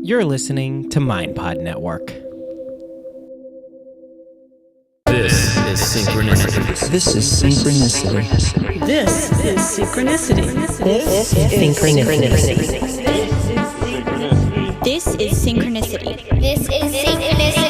You're listening to MindPod Network. This is Synchronicity. This is Synchronicity. This is Synchronicity. This is Synchronicity. This is Synchronicity. This is Synchronicity.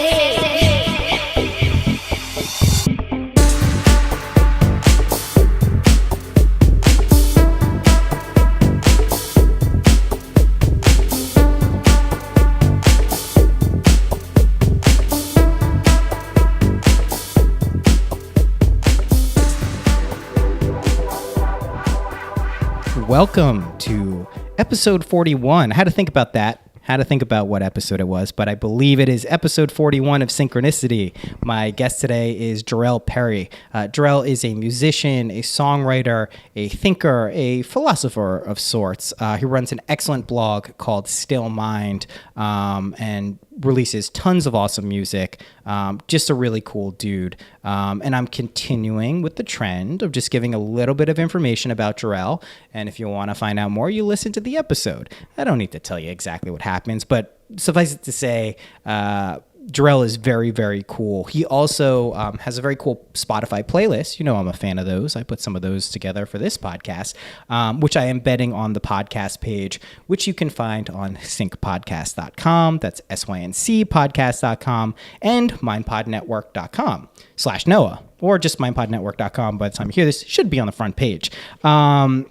Welcome to episode 41. I had to think about that. Had to think about what episode it was, but I believe it is episode 41 of Synchronicity. My guest today is Jarell Perry. Jarell is a musician, a songwriter, a thinker, a philosopher of sorts. He runs an excellent blog called Still Mind and releases tons of awesome music. Just a really cool dude. And I'm continuing with the trend of just giving a little bit of information about Jarell. And if you want to find out more, you listen to the episode. I don't need to tell you exactly what happens, but suffice it to say, Jarell is very, very cool. He also has a very cool Spotify playlist. You know, I'm a fan of those. I put some of those together for this podcast, which I am embedding on the podcast page, which you can find on syncpodcast.com. That's syncpodcast.com and mindpodnetwork.com/Noah, or just mindpodnetwork.com. By the time you hear this, it should be on the front page. So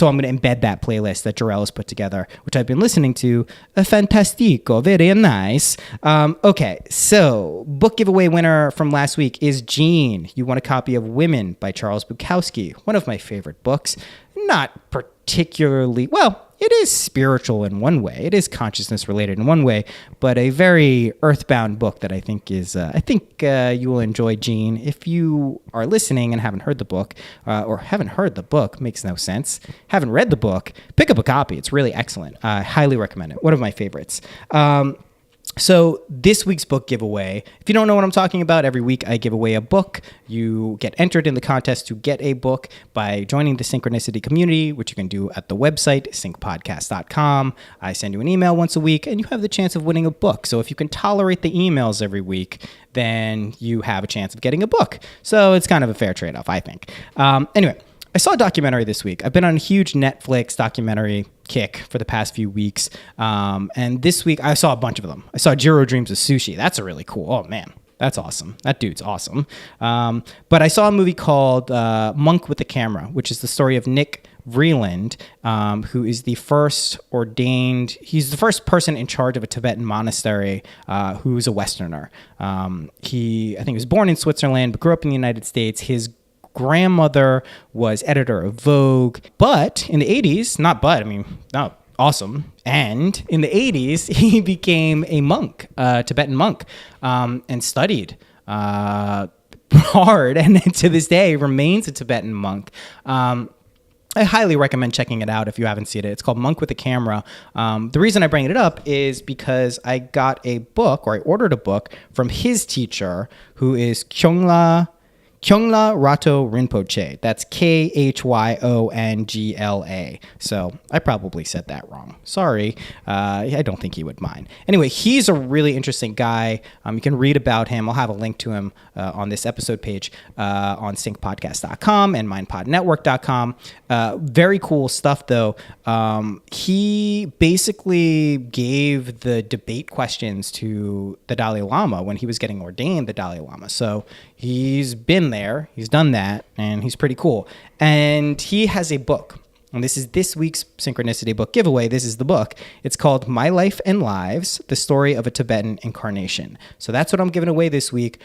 I'm going to embed that playlist that Jarell has put together, which I've been listening to. Fantastico, very nice. Okay, so book giveaway winner from last week is Jean. You won a copy of Women by Charles Bukowski, one of my favorite books. Not particularly, well, it is spiritual in one way. It is consciousness related in one way, but a very earthbound book that I think is, you will enjoy, Jean. If you are listening and haven't heard the book, or haven't heard the book, makes no sense. Haven't read the book, pick up a copy. It's really excellent. I highly recommend it. One of my favorites. So this week's book giveaway, if you don't know what I'm talking about, every week I give away a book. You get entered in the contest to get a book by joining the Synchronicity community, which you can do at the website, syncpodcast.com. I send you an email once a week, and you have the chance of winning a book. So if you can tolerate the emails every week, then you have a chance of getting a book. So it's kind of a fair trade-off, I think. Anyway, I saw a documentary this week. I've been on a huge Netflix documentary kick for the past few weeks. And this week, I saw a bunch of them. I saw Jiro Dreams of Sushi. That's a really cool. Oh, man. That's awesome. That dude's awesome. But I saw a movie called Monk with the Camera, which is the story of Nick Vreeland, who is the first he's the first person in charge of a Tibetan monastery who's a Westerner. I think he was born in Switzerland, but grew up in the United States. His grandmother was editor of Vogue, but in the 80s, awesome. And in the 80s, he became a monk, Tibetan monk, and studied hard, and to this day remains a Tibetan monk. I highly recommend checking it out if you haven't seen it. It's called Monk with a Camera. The reason I bring it up is because I got a book, or I ordered a book from his teacher, who is Kyongla Rato Rinpoche. That's Kyhyongla. So I probably said that wrong. Sorry. I don't think he would mind. Anyway, he's a really interesting guy. You can read about him. I'll have a link to him on this episode page on syncpodcast.com and mindpodnetwork.com. Very cool stuff, though. He basically gave the debate questions to the Dalai Lama when he was getting ordained the Dalai Lama. So he's been there, he's done that, and he's pretty cool. And he has a book, and this is this week's Synchronicity book giveaway. This is the book. It's called My Life and Lives, The Story of a Tibetan Incarnation. So that's what I'm giving away this week.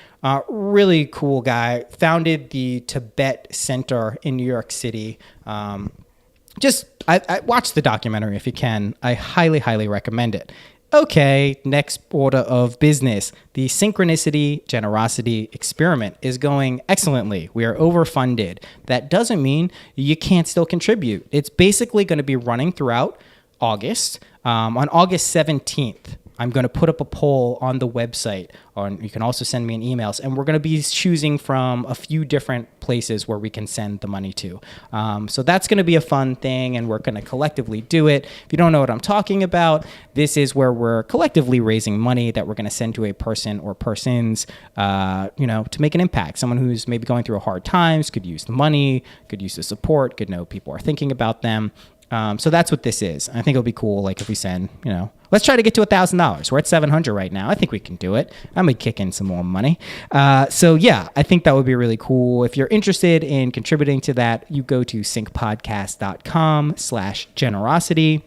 Really cool guy. Founded the Tibet Center in New York City. I watch the documentary if you can. I highly, highly recommend it. Okay, next order of business. The Synchronicity Generosity Experiment is going excellently. We are overfunded. That doesn't mean you can't still contribute. It's basically going to be running throughout August. On August 17th, I'm going to put up a poll on the website, or you can also send me an emails, and we're going to be choosing from a few different places where we can send the money to. So that's going to be a fun thing, and we're going to collectively do it. If you don't know what I'm talking about, this is where we're collectively raising money that we're going to send to a person or persons, to make an impact. Someone who's maybe going through hard times could use the money, could use the support, could know people are thinking about them. So that's what this is. I think it'll be cool. Like if we send, let's try to get to $1,000. We're at 700 right now. I think we can do it. I'm going to kick in some more money. So yeah, I think that would be really cool. If you're interested in contributing to that, you go to syncpodcast.com/generosity.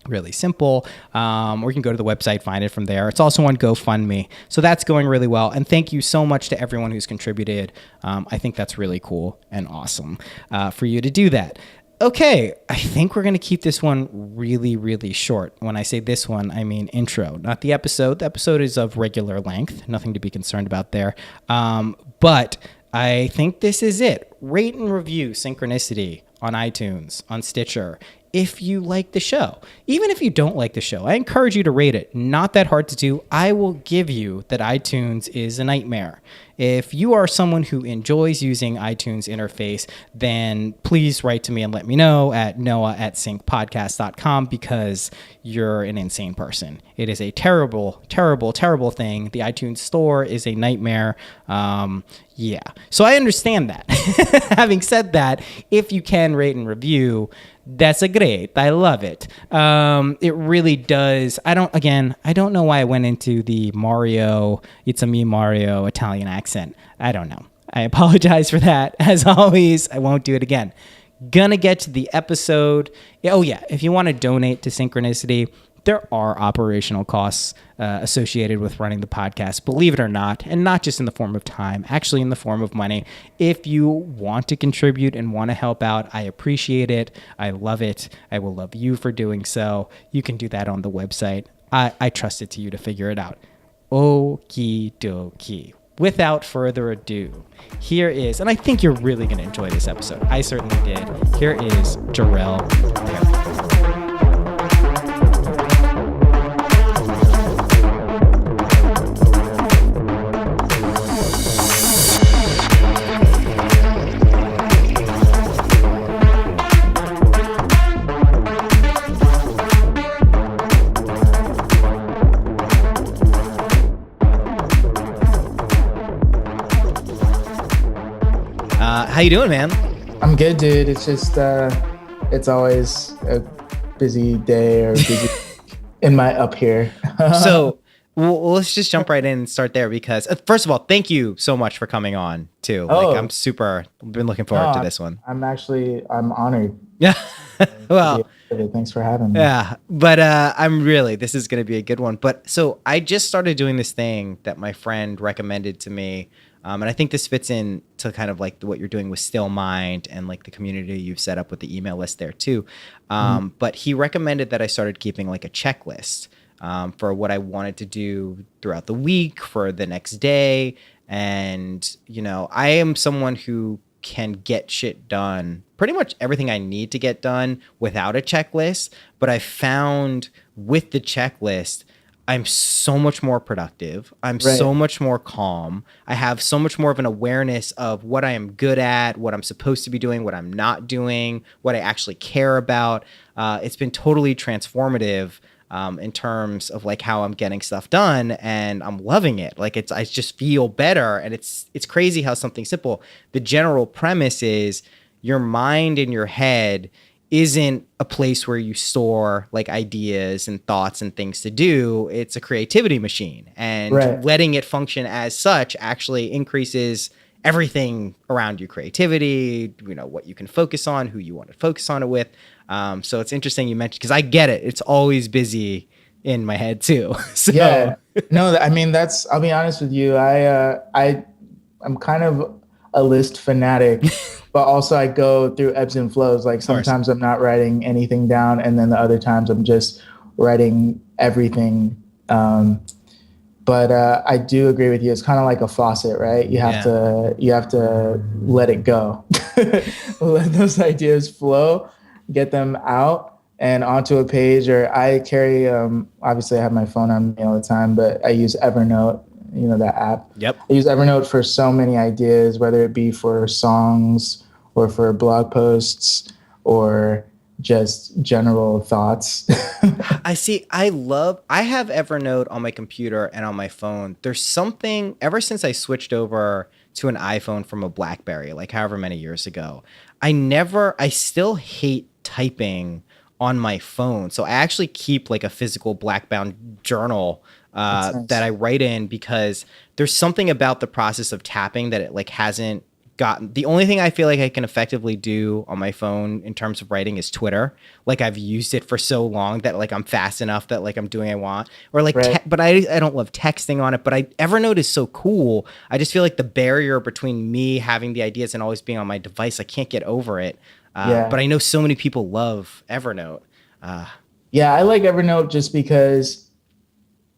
Really simple. Or you can go to the website, find it from there. It's also on GoFundMe. So that's going really well. And thank you so much to everyone who's contributed. I think that's really cool and awesome for you to do that. Okay, I think we're going to keep this one really, really short. When I say this one, I mean intro, not the episode. The episode is of regular length. Nothing to be concerned about there. But I think this is it. Rate and review Synchronicity on iTunes, on Stitcher, if you like the show. Even if you don't like the show, I encourage you to rate it. Not that hard to do. I will give you that iTunes is a nightmare. If you are someone who enjoys using iTunes interface, then please write to me and let me know at noah@syncpodcast.com, because you're an insane person. It is a terrible, terrible, terrible thing. The iTunes store is a nightmare. Yeah. So I understand that. Having said that, if you can rate and review, that's a great. I love it. It really does. I don't know why I went into the Mario, it's a me Mario Italian accent. I don't know. I apologize for that. As always, I won't do it again. Gonna get to the episode. Oh yeah, if you want to donate to Synchronicity, there are operational costs associated with running the podcast, believe it or not, and not just in the form of time, actually in the form of money. If you want to contribute and want to help out, I appreciate it. I love it. I will love you for doing so. You can do that on the website. I trust it to you to figure it out. Okie dokie. Without further ado, here is, and I think you're really going to enjoy this episode. I certainly did. Here is Jarell Perry. How you doing, man? I'm good, dude. It's just, it's always a busy day or busy in my up here. So well, let's just jump right in and start there, because first of all, thank you so much for coming on too. Oh. Like been looking forward to this one. I'm honored. Yeah. Well, thanks for having me. Yeah. But this is going to be a good one. But so I just started doing this thing that my friend recommended to me. And I think this fits in to kind of like what you're doing with Still Mind and like the community you've set up with the email list there too. But he recommended that I started keeping like a checklist for what I wanted to do throughout the week, for the next day. And, I am someone who can get shit done, pretty much everything I need to get done without a checklist. But I found with the checklist, I'm so much more productive. I'm so much more calm. I have so much more of an awareness of what I am good at, what I'm supposed to be doing, what I'm not doing, what I actually care about. It's been totally transformative in terms of like how I'm getting stuff done, and I'm loving it. Like I just feel better, and it's crazy how something simple. The general premise is your mind in your head isn't a place where you store like ideas and thoughts and things to do. It's a creativity machine, and letting it function as such actually increases everything around you. Creativity, what you can focus on, who you want to focus on it with. So it's interesting you mentioned, because I get it. It's always busy in my head too. So. Yeah, no, I mean, I'll be honest with you. I'm kind of a list fanatic. But also I go through ebbs and flows. Like sometimes I'm not writing anything down, and then the other times I'm just writing everything. But I do agree with you. It's kind of like a faucet, right? You have to let it go, let those ideas flow, get them out, and onto a page, or I carry, obviously I have my phone on me all the time, but I use Evernote, that app. Yep. I use Evernote for so many ideas, whether it be for songs or for blog posts or just general thoughts. I see. I have Evernote on my computer and on my phone. There's something, ever since I switched over to an iPhone from a BlackBerry, like however many years ago, I still hate typing on my phone. So I actually keep like a physical black bound journal That's nice. that I write in, because there's something about the process of tapping that it like hasn't gotten. The only thing I feel like I can effectively do on my phone in terms of writing is Twitter. Like I've used it for so long that like I'm fast enough that like I'm doing what I want, or like, Right. but I don't love texting on it, but Evernote is so cool. I just feel like the barrier between me having the ideas and always being on my device, I can't get over it. Yeah. But I know so many people love Evernote. Yeah, I like Evernote just because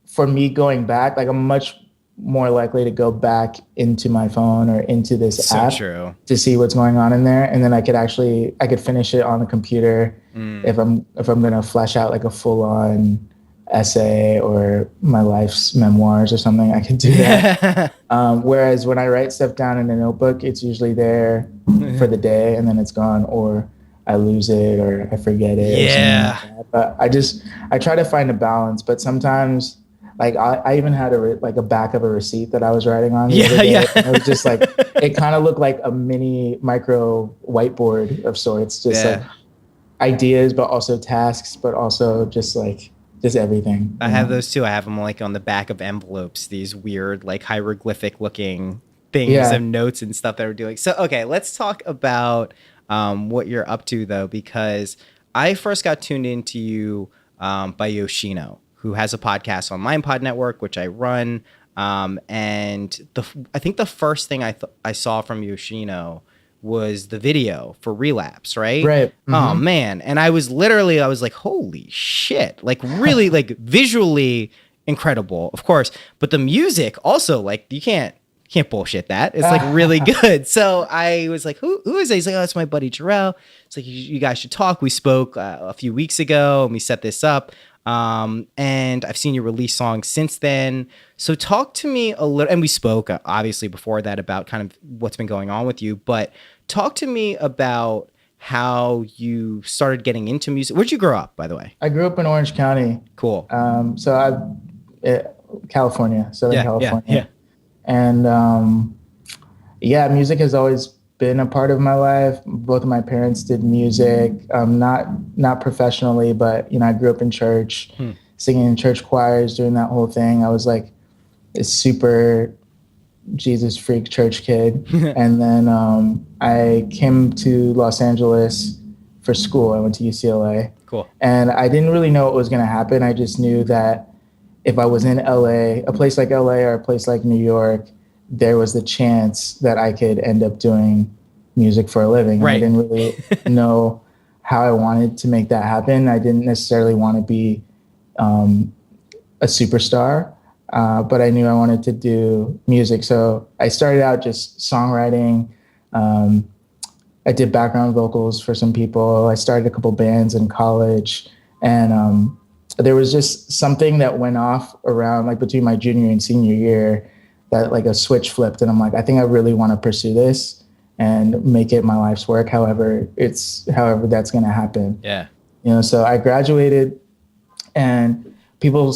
for me going back, like I'm much more likely to go back into my phone or into this So app true. to see what's going on in there, and then I could finish it on the computer if I'm gonna flesh out like a full on essay or my life's memoirs or something. I could do that. Whereas when I write stuff down in a notebook, it's usually there for the day and then it's gone, or I lose it or I forget it. Yeah. Or something like that. But I try to find a balance, but sometimes like I even had a back of a receipt that I was writing on the other day. Yeah. And it was just like, it kind of looked like a mini micro whiteboard of sorts, just like ideas, but also tasks, but also just everything. I have those too. I have them like on the back of envelopes, these weird like hieroglyphic looking things and notes and stuff that we're doing. So, okay, let's talk about what you're up to though, because I first got tuned into you by Yoshino, who has a podcast on MindPod Network, which I run. And I think the first thing I saw from Yoshino was the video for Relapse, right? Right. Mm-hmm. Oh man. And I was like, holy shit. Like really like visually incredible, of course. But the music also, like you can't bullshit that. It's like really good. So I was like, who is it? He's like, oh, it's my buddy Jarell. It's like, you guys should talk. We spoke a few weeks ago and we set this up. And I've seen you release songs since then. So talk to me a little, and we spoke obviously before that about kind of what's been going on with you, but talk to me about how you started getting into music. Where'd you grow up, by the way? I grew up in Orange County. Cool. California, Southern California. Yeah. And music has always been a part of my life. Both of my parents did music, not professionally, but I grew up in church, singing in church choirs, doing that whole thing. I was like a super Jesus freak church kid. And then I came to Los Angeles for school. I went to UCLA. Cool. And I didn't really know what was going to happen. I just knew that if I was in LA, a place like LA or a place like New York, there was the chance that I could end up doing music for a living. Right. I didn't really know how I wanted to make that happen. I didn't necessarily want to be a superstar, but I knew I wanted to do music. So I started out just songwriting. I did background vocals for some people. I started a couple bands in college, and there was just something that went off around like between my junior and senior year that like a switch flipped, and I'm like, I think I really want to pursue this and make it my life's work. However that's going to happen. Yeah. So I graduated, and people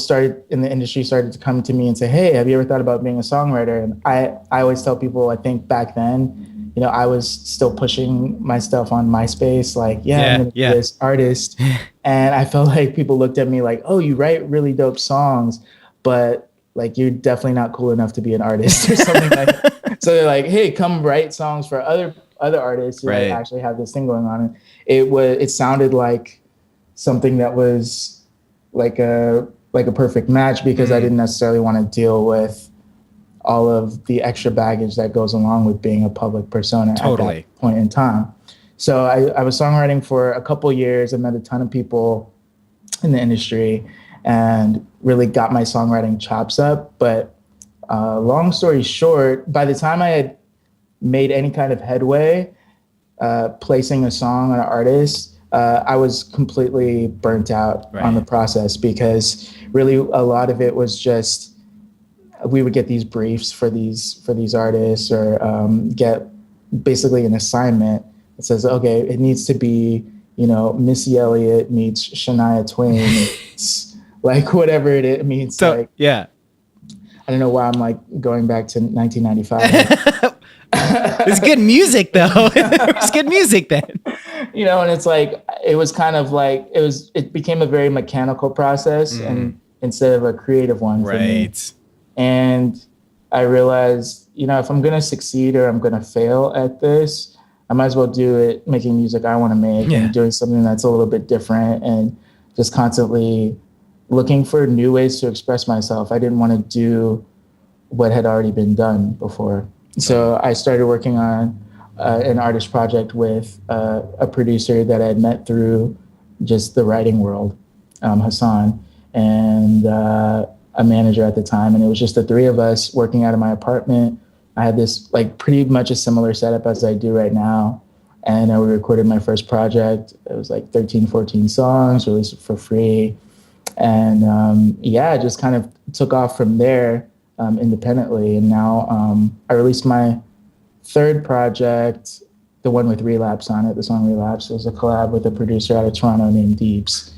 in the industry started to come to me and say, hey, have you ever thought about being a songwriter? And I always tell people, I think back then, I was still pushing my stuff on MySpace, like, I'm going to be this artist. And I felt like people looked at me like, oh, you write really dope songs, but like, you're definitely not cool enough to be an artist or something like that. So they're like, hey, come write songs for other artists who like, actually have this thing going on. And it sounded like something that was like a perfect match, because I didn't necessarily want to deal with all of the extra baggage that goes along with being a public persona at that point in time. So I was songwriting for a couple years. I met a ton of people in the industry and really got my songwriting chops up. But long story short, by the time I had made any kind of headway placing a song on an artist, I was completely burnt out on the process, because really a lot of it was just, we would get these briefs for these artists, or get basically an assignment that says, okay, it needs to be, Missy Elliott meets Shania Twain. It's like whatever it means. So, like, yeah. I don't know why I'm like going back to 1995. It's good music though. It's good music then. And it's like, it was kind of like, it became a very mechanical process, and instead of a creative one for me. And I realized, if I'm going to succeed or I'm going to fail at this, I might as well do it making music I want to make, and doing something that's a little bit different, and just constantly looking for new ways to express myself. I didn't want to do what had already been done before. So I started working on an artist project with a producer that I had met through just the writing world, Hassan, and a manager at the time. And it was just the three of us working out of my apartment. I had this like pretty much a similar setup as I do right now. And we recorded my first project. It was like 13, 14 songs, released it for free. And it just kind of took off from there independently. And now I released my third project, the one with Relapse on it, the song Relapse. It was a collab with a producer out of Toronto named Deeps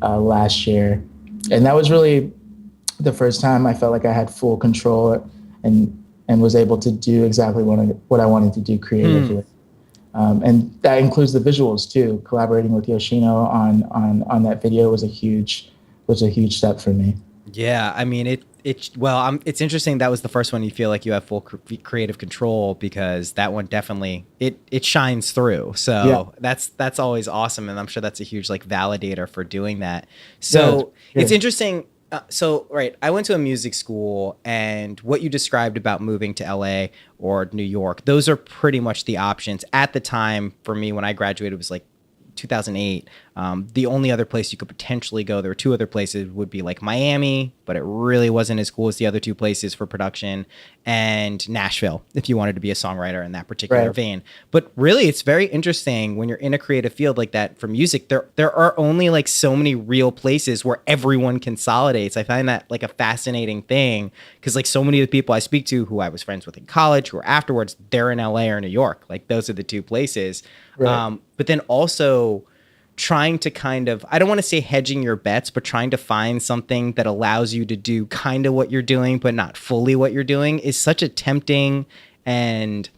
last year. And that was really the first time I felt like I had full control and was able to do exactly what I wanted to do creatively. And that includes the visuals too. Collaborating with Yoshino on that video was a huge step for me. Yeah, I mean it's interesting that was the first one you feel like you have full creative control, because that one definitely it shines through. So that's always awesome, and I'm sure that's a huge like validator for doing that. So it's interesting. I went to a music school, and what you described about moving to LA or New York, those are pretty much the options at the time. For me, when I graduated, was like 2008. The only other place you could potentially go, there were two other places, would be like Miami, but it really wasn't as cool as the other two places for production, and Nashville, if you wanted to be a songwriter in that particular vein. But really, it's very interesting when you're in a creative field like that for music, there are only like so many real places where everyone consolidates. I find that like a fascinating thing, because like so many of the people I speak to who I was friends with in college, who are afterwards, they're in LA or New York. Like those are the two places. But then also trying to kind of, I don't want to say hedging your bets, but trying to find something that allows you to do kind of what you're doing, but not fully what you're doing, is such a tempting, and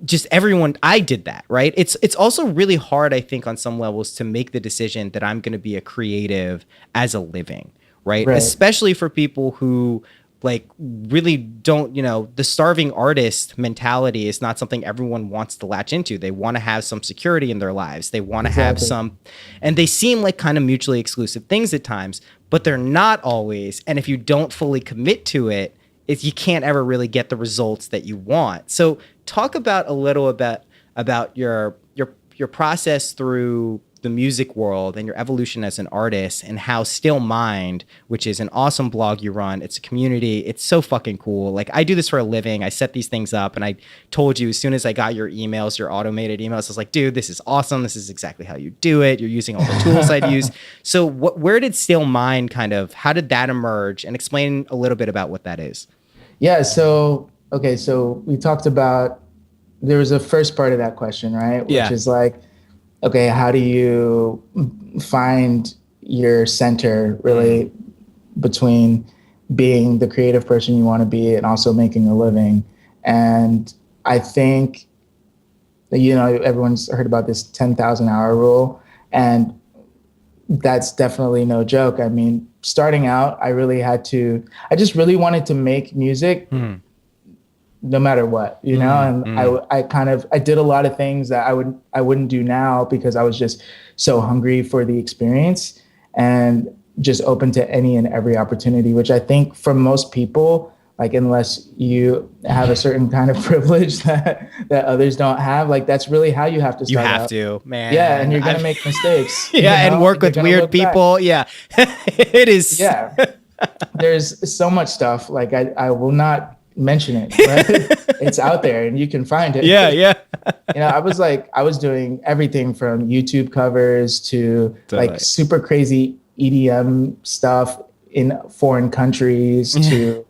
just everyone, I did that, right? It's also really hard, I think, on some levels to make the decision that I'm going to be a creative as a living, right? Especially for people who like really don't, the starving artist mentality is not something everyone wants to latch into. They want to have some security in their lives. They want to have some, and they seem like kind of mutually exclusive things at times, but they're not always. And if you don't fully commit to it, you can't ever really get the results that you want. So talk about a little about your process through the music world and your evolution as an artist, and how Still Mind, which is an awesome blog you run, it's a community, it's so fucking cool. Like I do this for a living. I set these things up, and I told you as soon as I got your emails, your automated emails, I was like, dude, this is awesome. This is exactly how you do it. You're using all the tools I'd use. So where did Still Mind how did that emerge? And explain a little bit about what that is. Yeah. So we talked about, there was a first part of that question, right? Which is like, okay, how do you find your center really between being the creative person you want to be and also making a living? And I think, everyone's heard about this 10,000 hour rule, and that's definitely no joke. I mean, starting out, I just really wanted to make music no matter what, and I did a lot of things that I wouldn't do now, because I was just so hungry for the experience and just open to any and every opportunity, which I think for most people, like unless you have a certain kind of privilege that others don't have, like that's really how you have to start. You have out. to, man. Yeah, and you're gonna make mistakes. And work with weird people. Back. Yeah, it is. Yeah, there's so much stuff. Like I will not mention it, but it's out there and you can find it. Yeah. I was doing everything from YouTube covers to Totally. like super crazy EDM stuff in foreign countries to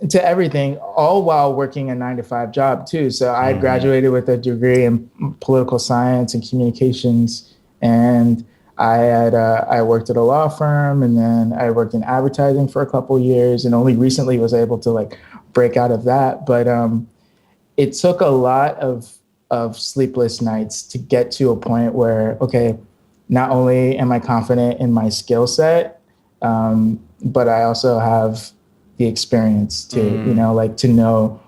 to everything, all while working a 9-to-5 job too. So I graduated with a degree in political science and communications, and I worked at a law firm, and then I worked in advertising for a couple of years, and only recently was able to like break out of that. But it took a lot of sleepless nights to get to a point where, okay, not only am I confident in my skill set, but I also have the experience to, to know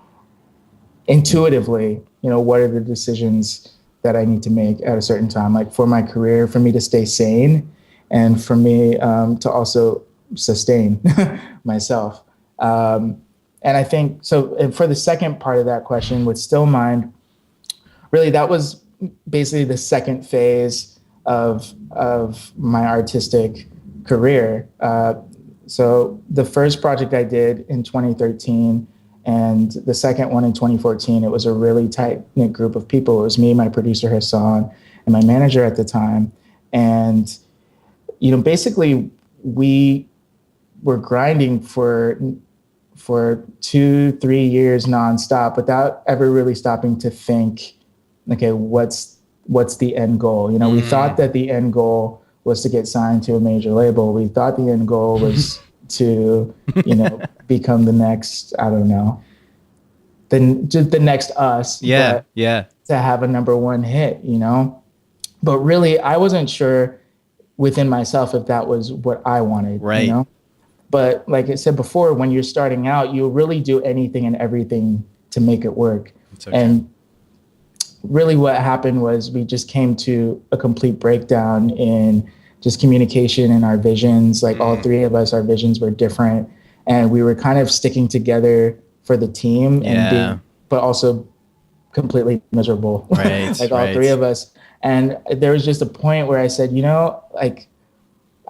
intuitively, what are the decisions that I need to make at a certain time, like for my career, for me to stay sane and for me to also sustain myself. And I think, so and for the second part of that question with Still Mind, really that was basically the second phase of my artistic career. So the first project I did in 2013 and the second one in 2014, it was a really tight-knit group of people. It was me, my producer Hassan, and my manager at the time. And, basically we were grinding for 2-3 years nonstop without ever really stopping to think, okay, what's the end goal? We thought that the end goal was to get signed to a major label. We thought the end goal was to, become the next, I don't know, the next us. Yeah. To have a number one hit, But really, I wasn't sure within myself if that was what I wanted, right. But like I said before, when you're starting out, you'll really do anything and everything to make it work. Okay. And really what happened was we just came to a complete breakdown in just communication and our visions. Like all three of us, our visions were different, and we were kind of sticking together for the team but also completely miserable. Right. Like all three of us. And there was just a point where I said,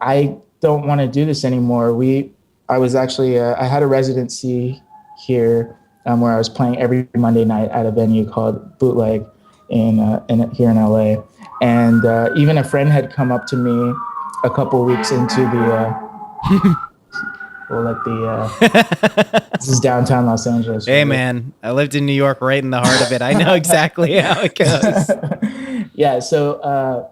I don't want to do this anymore. I was actually, I had a residency here where I was playing every Monday night at a venue called Bootleg here in LA. And even a friend had come up to me a couple weeks into this is downtown Los Angeles. Hey man, I lived in New York, right in the heart of it. I know exactly how it goes. Yeah. So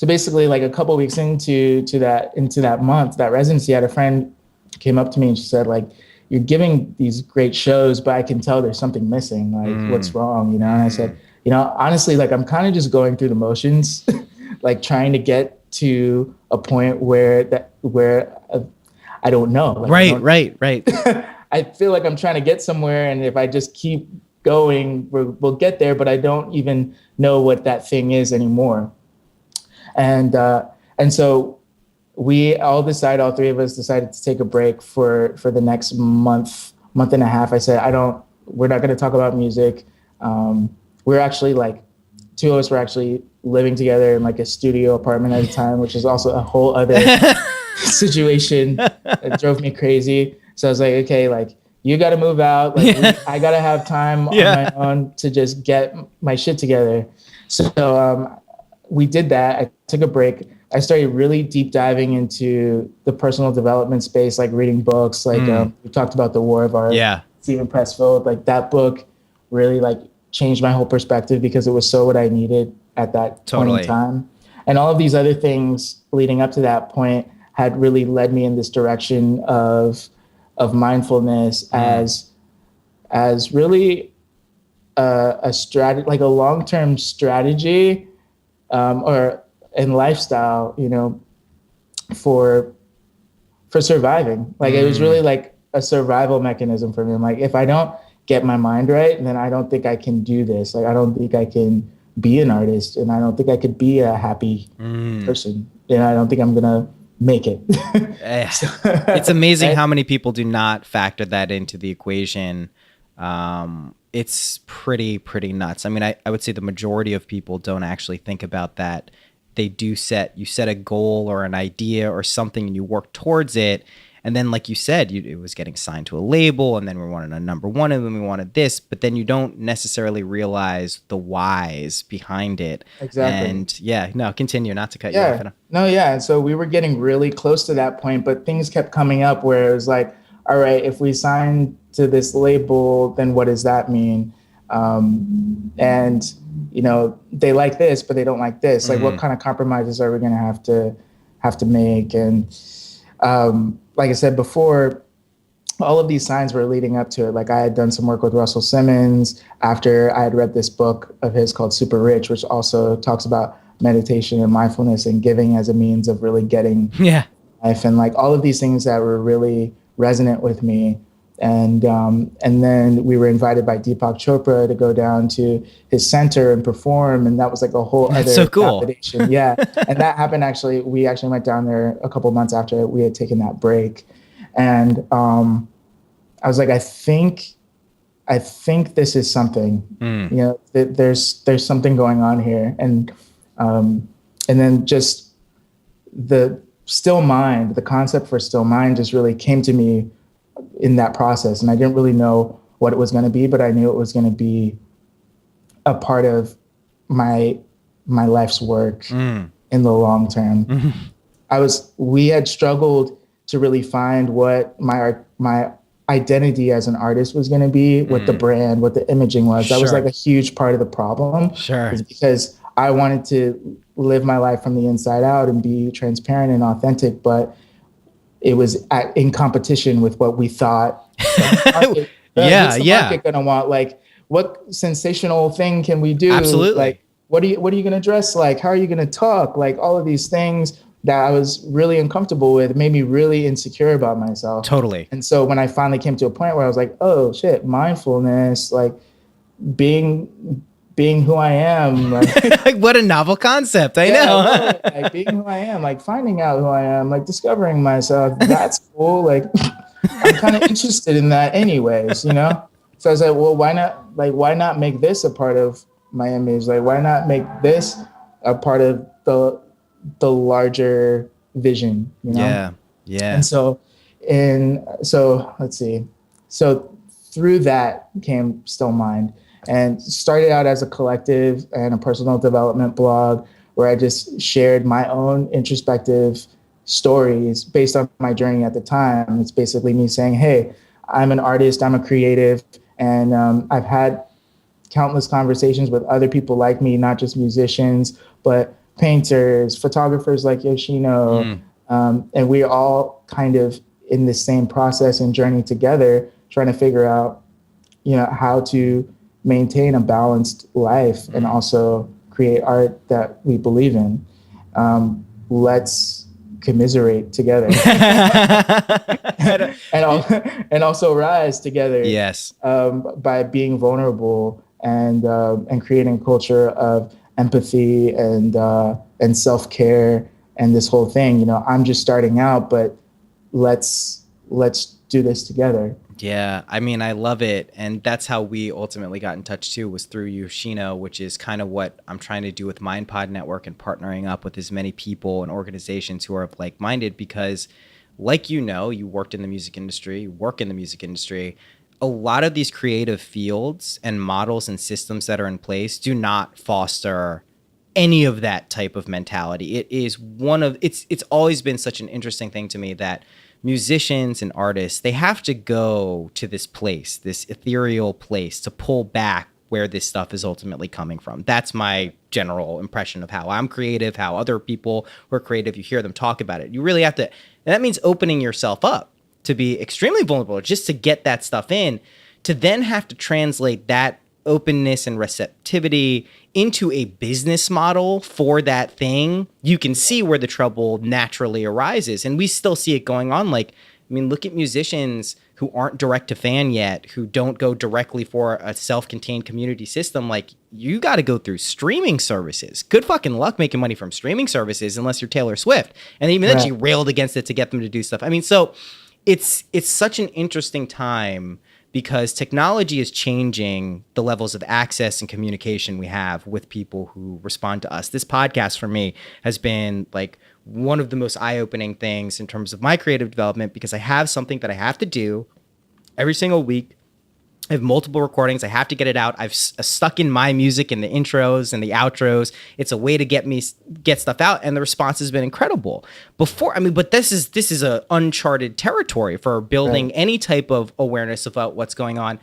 basically like a couple weeks into that month, that residency, I had a friend came up to me and she said, like, you're giving these great shows, but I can tell there's something missing. Like what's wrong? And I said, honestly, like I'm kind of just going through the motions, like trying to get to a point where I don't know. Like, Right. I feel like I'm trying to get somewhere, and if I just keep going, we'll get there, but I don't even know what that thing is anymore. And so all three of us decided to take a break for the next month and a half. I said, we're not going to talk about music. We're actually like, two of us were actually living together in like a studio apartment at the time, which is also a whole other situation that drove me crazy. So I was like, okay, like you got to move out. Like I got to have time on my own to just get my shit together. So we did that. I took a break. I started really deep diving into the personal development space, like reading books. Like we talked about The War of Art. Yeah. Stephen Pressfield. Like that book really like changed my whole perspective because it was so what I needed at that point in time. And all of these other things leading up to that point had really led me in this direction of mindfulness as really a strategy, like a long-term strategy or in lifestyle, for surviving. Like it was really like a survival mechanism for me. I'm like, if I don't get my mind right, then I don't think I can do this. Like I don't think I can be an artist, and I don't think I could be a happy person. And I don't think I'm gonna make it. It's amazing how many people do not factor that into the equation. It's pretty nuts. I mean, I would say the majority of people don't actually think about that. They do you set a goal or an idea or something and you work towards it. And then, like you said, it was getting signed to a label, and then we wanted a number one, and then we wanted this, but then you don't necessarily realize the whys behind it. Exactly. And yeah, no, continue, not to cut you off. No, yeah. And so we were getting really close to that point, but things kept coming up where it was like, all right, if we sign to this label, then what does that mean? And, you know, they like this, but they don't like this. Like, what kind of compromises are we going to have to make? And like I said before, all of these signs were leading up to it. Like, I had done some work with Russell Simmons after I had read this book of his called Super Rich, which also talks about meditation and mindfulness and giving as a means of really getting life, and like all of these things that were really resonant with me. And then we were invited by Deepak Chopra to go down to his center and perform, and that was like a whole other so cool. validation. Yeah, and that happened actually. We actually went down there a couple months after we had taken that break, and I was like, I think this is something. You know, there's something going on here, and then just the still mind, the concept for still mind just really came to me in that process. And I didn't really know what it was going to be, but I knew it was going to be a part of my life's work in the long term. We had struggled to really find what my identity as an artist was going to be, what the brand, what the imaging was. That was like a huge part of the problem. Because I wanted to live my life from the inside out and be transparent and authentic, but it was in competition with what we thought. What's the market gonna want? Like, what sensational thing can we do? Absolutely. Like, what are you gonna dress like? How are you gonna talk? Like, all of these things that I was really uncomfortable with made me really insecure about myself. Totally. And so when I finally came to a point where I was like, oh shit, mindfulness, like being who I am. Like, what a novel concept. I know. Like being who I am, like finding out who I am, like discovering myself. That's cool. Like, I'm kind of interested in that anyways, you know? So I was like, well, why not make this a part of my image? Like, why not make this a part of the larger vision, you know? Yeah. And so let's see. So through that came Still Mind, and started out as a collective and a personal development blog where I just shared my own introspective stories based on my journey at the time. It's basically me saying, hey, I'm an artist, I'm a creative, and I've had countless conversations with other people like me, not just musicians, but painters, photographers like Yoshino. And we're all kind of in the same process and journey together, trying to figure out, you know, how to maintain a balanced life and also create art that we believe in. Let's commiserate together and also rise together. Yes. By being vulnerable and creating a culture of empathy and self-care and this whole thing. You know, I'm just starting out, but let's do this together. Yeah, I mean, I love it. And that's how we ultimately got in touch too, was through Yoshino, which is kind of what I'm trying to do with MindPod Network and partnering up with as many people and organizations who are like-minded, because like, you know, you worked in the music industry, you work in the music industry. A lot of these creative fields and models and systems that are in place do not foster any of that type of mentality. It is it's always been such an interesting thing to me that musicians and artists, they have to go to this place, this ethereal place, to pull back where this stuff is ultimately coming from. That's my general impression of how I'm creative, how other people who are creative, you hear them talk about it. You really have to, and that means opening yourself up to be extremely vulnerable just to get that stuff in, to then have to translate that openness and receptivity into a business model for that thing. You can see where the trouble naturally arises. And we still see it going on. Like, I mean, look at musicians who aren't direct to fan yet, who don't go directly for a self-contained community system. Like, you got to go through streaming services. Good fucking luck making money from streaming services unless you're Taylor Swift. And even then she railed against it to get them to do stuff. I mean, so it's such an interesting time, because technology is changing the levels of access and communication we have with people who respond to us. This podcast for me has been like one of the most eye-opening things in terms of my creative development, because I have something that I have to do every single week. I have multiple recordings. I have to get it out. I've stuck in my music in the intros and the outros. It's a way to get stuff out, and the response has been incredible. But this is a uncharted territory for building any type of awareness about what's going on.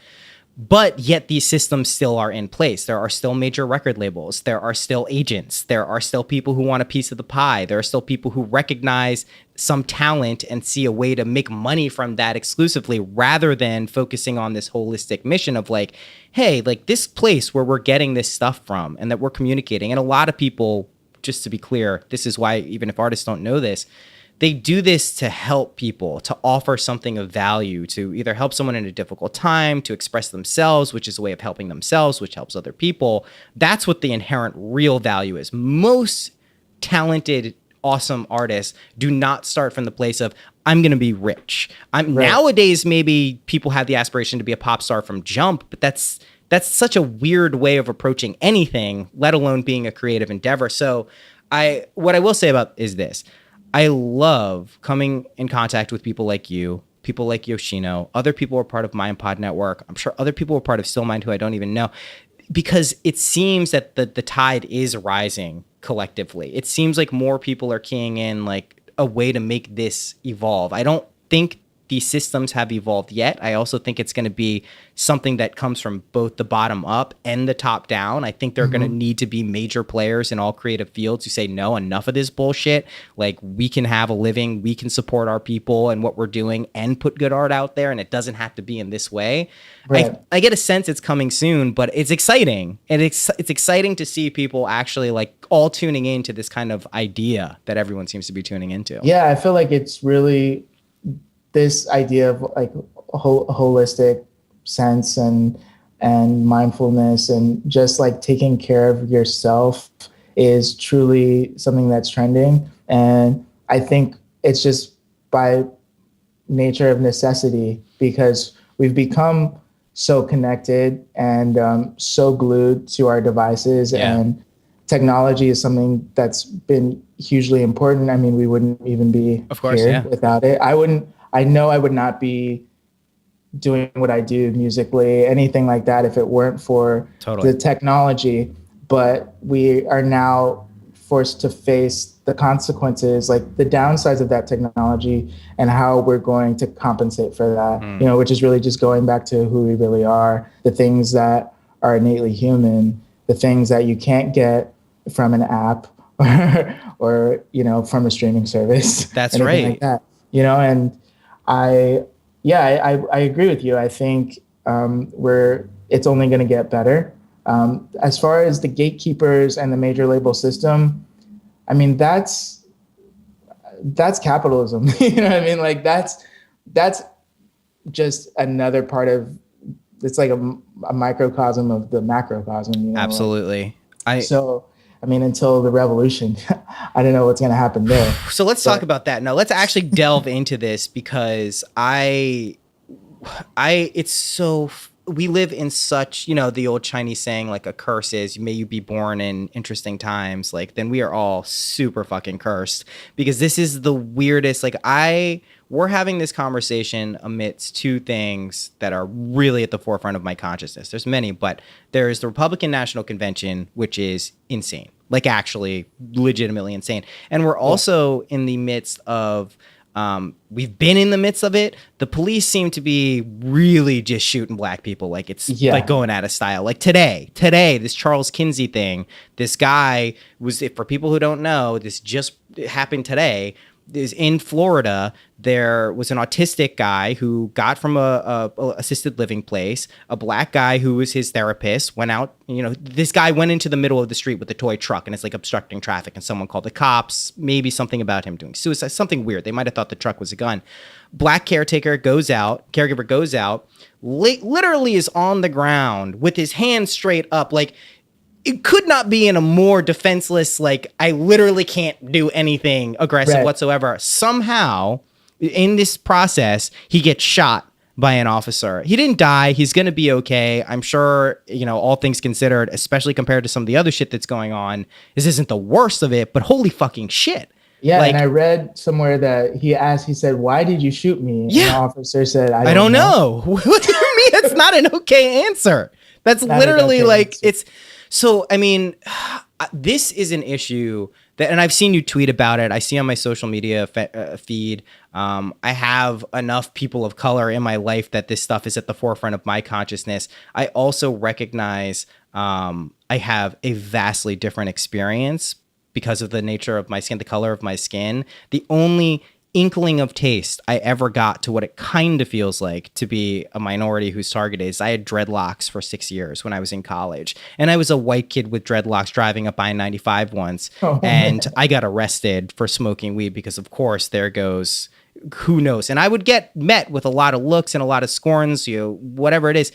But yet these systems still are in place. There are still major record labels. There are still agents. There are still people who want a piece of the pie. There are still people who recognize some talent and see a way to make money from that exclusively, rather than focusing on this holistic mission of like, hey, like this place where we're getting this stuff from and that we're communicating. And a lot of people, just to be clear, this is why even if artists don't know this, they do this to help people, to offer something of value, to either help someone in a difficult time, to express themselves, which is a way of helping themselves, which helps other people. That's what the inherent real value is. Most talented, awesome artists do not start from the place of, I'm going to be rich. Nowadays, maybe people have the aspiration to be a pop star from jump, but that's such a weird way of approaching anything, let alone being a creative endeavor. So what I will say about is this. I love coming in contact with people like you, people like Yoshino, other people who are part of MindPod Network. I'm sure other people are part of Stillmind who I don't even know, because it seems that the tide is rising collectively. It seems like more people are keying in like a way to make this evolve. I don't think these systems have evolved yet. I also think it's going to be something that comes from both the bottom up and the top down. I think there are going to need to be major players in all creative fields who say, no, enough of this bullshit. Like, we can have a living, we can support our people and what we're doing and put good art out there, and it doesn't have to be in this way. Right. I get a sense it's coming soon, but it's exciting. And it's exciting to see people actually like all tuning into this kind of idea that everyone seems to be tuning into. Yeah, I feel like it's really this idea of like a holistic sense and mindfulness and just like taking care of yourself is truly something that's trending. And I think it's just by nature of necessity, because we've become so connected and so glued to our devices, and technology is something that's been hugely important. I mean, we wouldn't even be here without it. I know I would not be doing what I do musically, anything like that, if it weren't for the technology. But we are now forced to face the consequences, like the downsides of that technology and how we're going to compensate for that, you know, which is really just going back to who we really are, the things that are innately human, the things that you can't get from an app or you know, from a streaming service. That's right. Like that, you know, and I agree with you. I think it's only going to get better. As far as the gatekeepers and the major label system, I mean, that's capitalism. You know what I mean? Like that's just another part of, it's like a microcosm of the macrocosm. You know? Absolutely. I mean, until the revolution, I don't know what's going to happen there. So let's talk about that. No, let's actually delve into this, because we live in such, you know, the old Chinese saying, like, a curse is, may you be born in interesting times. Like, then we are all super fucking cursed, because this is the weirdest, like, we're having this conversation amidst two things that are really at the forefront of my consciousness. There's many, but there's the Republican National Convention, which is insane, like actually legitimately insane. And we're also in the midst of, we've been in the midst of it. The police seem to be really just shooting black people. Like it's like going out of style. Like today, this Charles Kinsey thing, this guy was, for people who don't know, this just happened today. Is in Florida, there was an autistic guy who got from a assisted living place. A black guy who was his therapist went out. You know, this guy went into the middle of the street with a toy truck, and it's like obstructing traffic. And someone called the cops. Maybe something about him doing suicide, something weird. They might have thought the truck was a gun. Black caregiver goes out, literally is on the ground with his hands straight up, like. It could not be in a more defenseless, like, I literally can't do anything aggressive whatsoever. Somehow, in this process, he gets shot by an officer. He didn't die. He's going to be okay. I'm sure, you know, all things considered, especially compared to some of the other shit that's going on, this isn't the worst of it, but holy fucking shit. Yeah, Like, and I read somewhere that he said, "Why did you shoot me?" And the Yeah. officer said, I don't know. What do you mean it's not an okay answer? That's Not an literally okay like answer. it's so I mean this is an issue that, and I've seen you tweet about it. I see on my social media feed. I have enough people of color in my life that this stuff is at the forefront of my consciousness. I also recognize I have a vastly different experience because of the nature of my skin, the color of my skin. The only inkling of taste I ever got to what it kind of feels like to be a minority who's targeted is I had dreadlocks for 6 years when I was in college. And I was a white kid with dreadlocks driving up I-95 once. And I got arrested for smoking weed because, of course, there goes who knows. And I would get met with a lot of looks and a lot of scorns, whatever it is.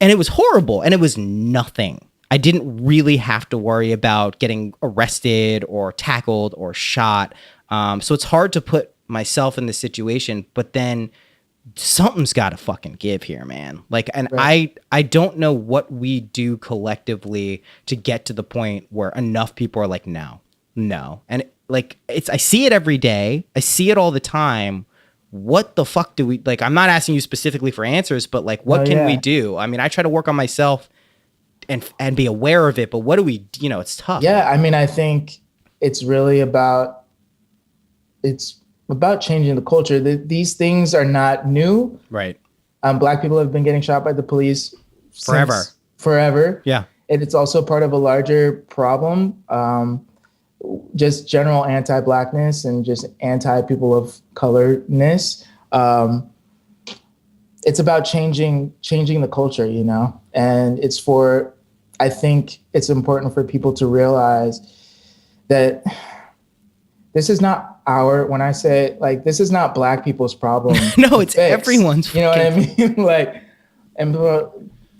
And it was horrible. And it was nothing. I didn't really have to worry about getting arrested or tackled or shot. So it's hard to put myself in this situation, but then something's got to fucking give here, man. Like, and right. I don't know what we do collectively to get to the point where enough people are like, no. And like, I see it every day. I see it all the time. What the fuck do we, like, I'm not asking you specifically for answers, but like, what can we do? I mean, I try to work on myself and be aware of it, but what do we, it's tough. Yeah. I mean, I think it's really about changing the culture. These things are not new. Right. Black people have been getting shot by the police forever. Yeah. And it's also part of a larger problem. Just general anti-Blackness and just anti-people of colorness. It's about changing the culture, and I think it's important for people to realize that this is not when I say like, this is not Black people's problem. No, it's everyone's. You know what I mean? Like, and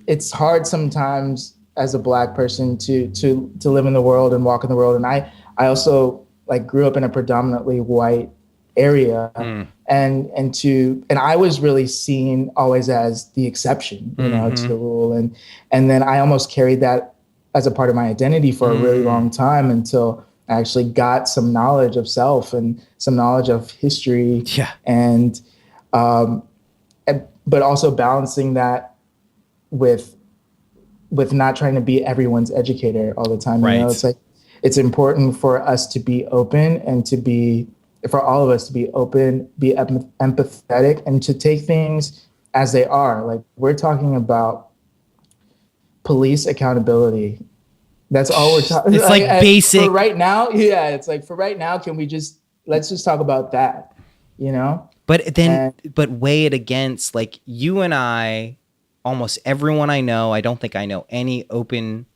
it's hard sometimes as a Black person to live in the world and walk in the world. And I also like grew up in a predominantly white area, and I was really seen always as the exception, to the rule, and then I almost carried that as a part of my identity for a really long time until I actually got some knowledge of self and some knowledge of history, and but also balancing that with not trying to be everyone's educator all the time. Right. It's like it's important for us to be open and for all of us to be open, be empathetic, and to take things as they are. Like, we're talking about police accountability. That's all we're talking about. It's like basic. For right now, it's like for right now, let's just talk about that, But then, but weigh it against, like, you and I, almost everyone I know, I don't think I know anyone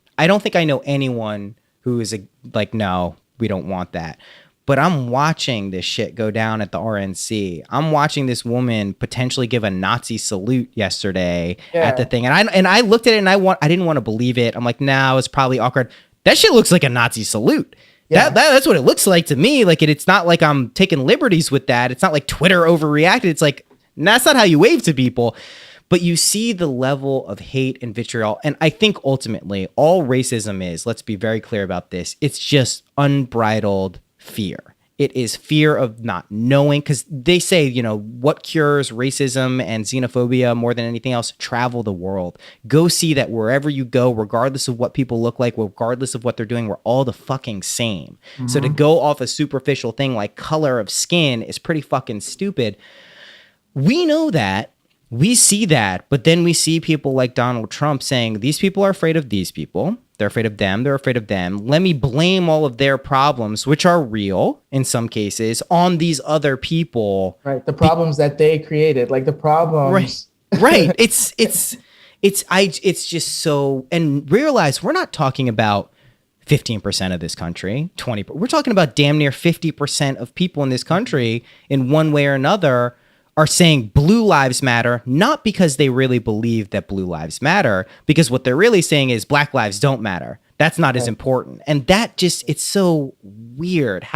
who is like, no, we don't want that. But I'm watching this shit go down at the RNC. I'm watching this woman potentially give a Nazi salute yesterday at the thing. And I looked at it and I didn't want to believe it. I'm like, no, it's probably awkward. That shit looks like a Nazi salute. Yeah. That's what it looks like to me. Like, it's not like I'm taking liberties with that. It's not like Twitter overreacted. It's like, that's not how you wave to people. But you see the level of hate and vitriol. And I think ultimately all racism is, let's be very clear about this, it's just unbridled fear. It is fear of not knowing, because they say, what cures racism and xenophobia more than anything else? Travel the world. Go see that wherever you go, regardless of what people look like, regardless of what they're doing, we're all the fucking same. Mm-hmm. So to go off a superficial thing like color of skin is pretty fucking stupid. We know that. We see that, but then we see people like Donald Trump saying these people are afraid of these people. They're afraid of them. They're afraid of them. Let me blame all of their problems, which are real in some cases, on these other people. Right. The problems that they created, like the problems. Right. It's just so, and realize we're not talking about 15% of this country, 20%. We're talking about damn near 50% of people in this country in one way or another are saying blue lives matter, not because they really believe that blue lives matter, because what they're really saying is black lives don't matter. That's not as important. And that just, it's so weird.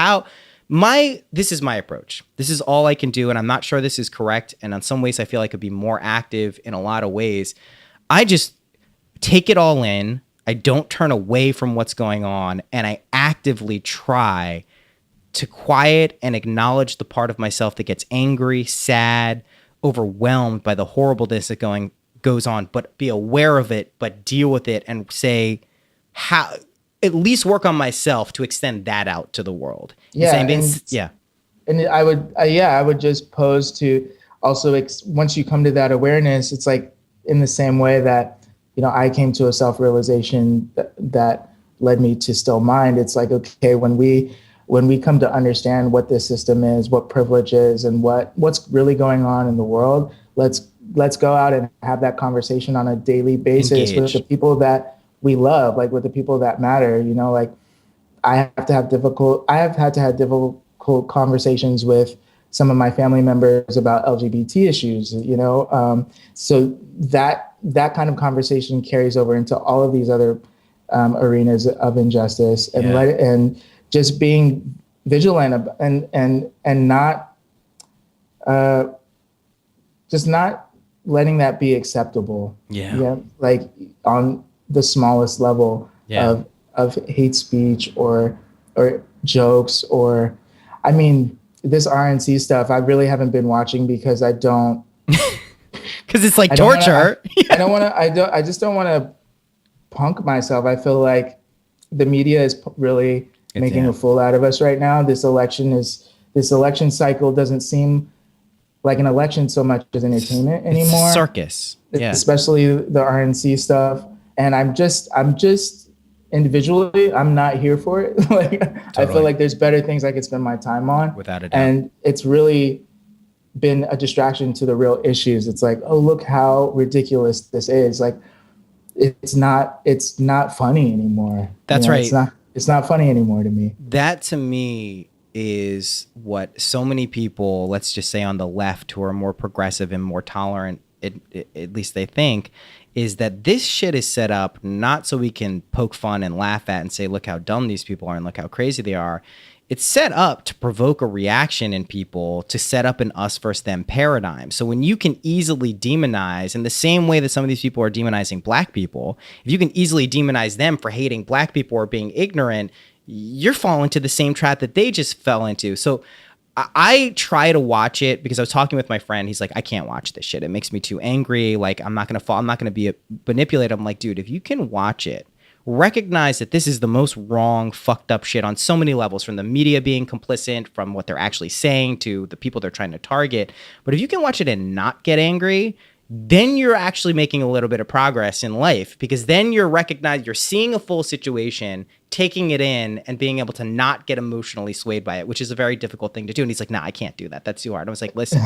This is my approach. This is all I can do. And I'm not sure this is correct. And in some ways I feel I could be more active in a lot of ways. I just take it all in. I don't turn away from what's going on. And I actively try to quiet and acknowledge the part of myself that gets angry, sad, overwhelmed by the horribleness that goes on, but be aware of it, but deal with it and say how at least work on myself to extend that out to the world. And I would just pose to also once you come to that awareness, it's like in the same way that, you know, I came to a self-realization that led me to Still Mind. It's like, okay, when we come to understand what this system is, what privilege is, and what's really going on in the world, let's go out and have that conversation on a daily basis with the people that we love, like with the people that matter. You know, like I have had to have difficult conversations with some of my family members about LGBT issues, you know. So that kind of conversation carries over into all of these other arenas of injustice, and and just being vigilant and not just not letting that be acceptable. Like on the smallest level of hate speech or jokes, or I mean, this RNC stuff I really haven't been watching because I don't because it's like torture. I just don't want to punk myself. I feel like the media is really making a fool out of us right now. This election cycle doesn't seem like an election so much as entertainment anymore. It's circus. Especially the RNC stuff. And I'm just individually, I'm not here for it. Like, totally. I feel like there's better things I could spend my time on. Without a doubt. And it's really been a distraction to the real issues. It's like, oh, look how ridiculous this is. Like, it's not funny anymore. That's right. It's not funny anymore to me. That to me is what so many people, let's just say on the left, who are more progressive and more tolerant, at least they think, is that this shit is set up not so we can poke fun and laugh at and say, look how dumb these people are and look how crazy they are. It's set up to provoke a reaction in people, to set up an us versus them paradigm. So when you can easily demonize, in the same way that some of these people are demonizing black people, if you can easily demonize them for hating black people or being ignorant, you're falling into the same trap that they just fell into. So I try to watch it because I was talking with my friend. He's like, I can't watch this shit. It makes me too angry. Like, I'm not going to fall. I'm not going to be manipulated. I'm like, dude, if you can watch it, recognize that this is the most wrong, fucked up shit on so many levels, from the media being complicit, from what they're actually saying to the people they're trying to target. But if you can watch it and not get angry, then you're actually making a little bit of progress in life, because then you're seeing a full situation, taking it in, and being able to not get emotionally swayed by it, which is a very difficult thing to do. And he's like, nah, I can't do that. That's too hard. I was like, listen,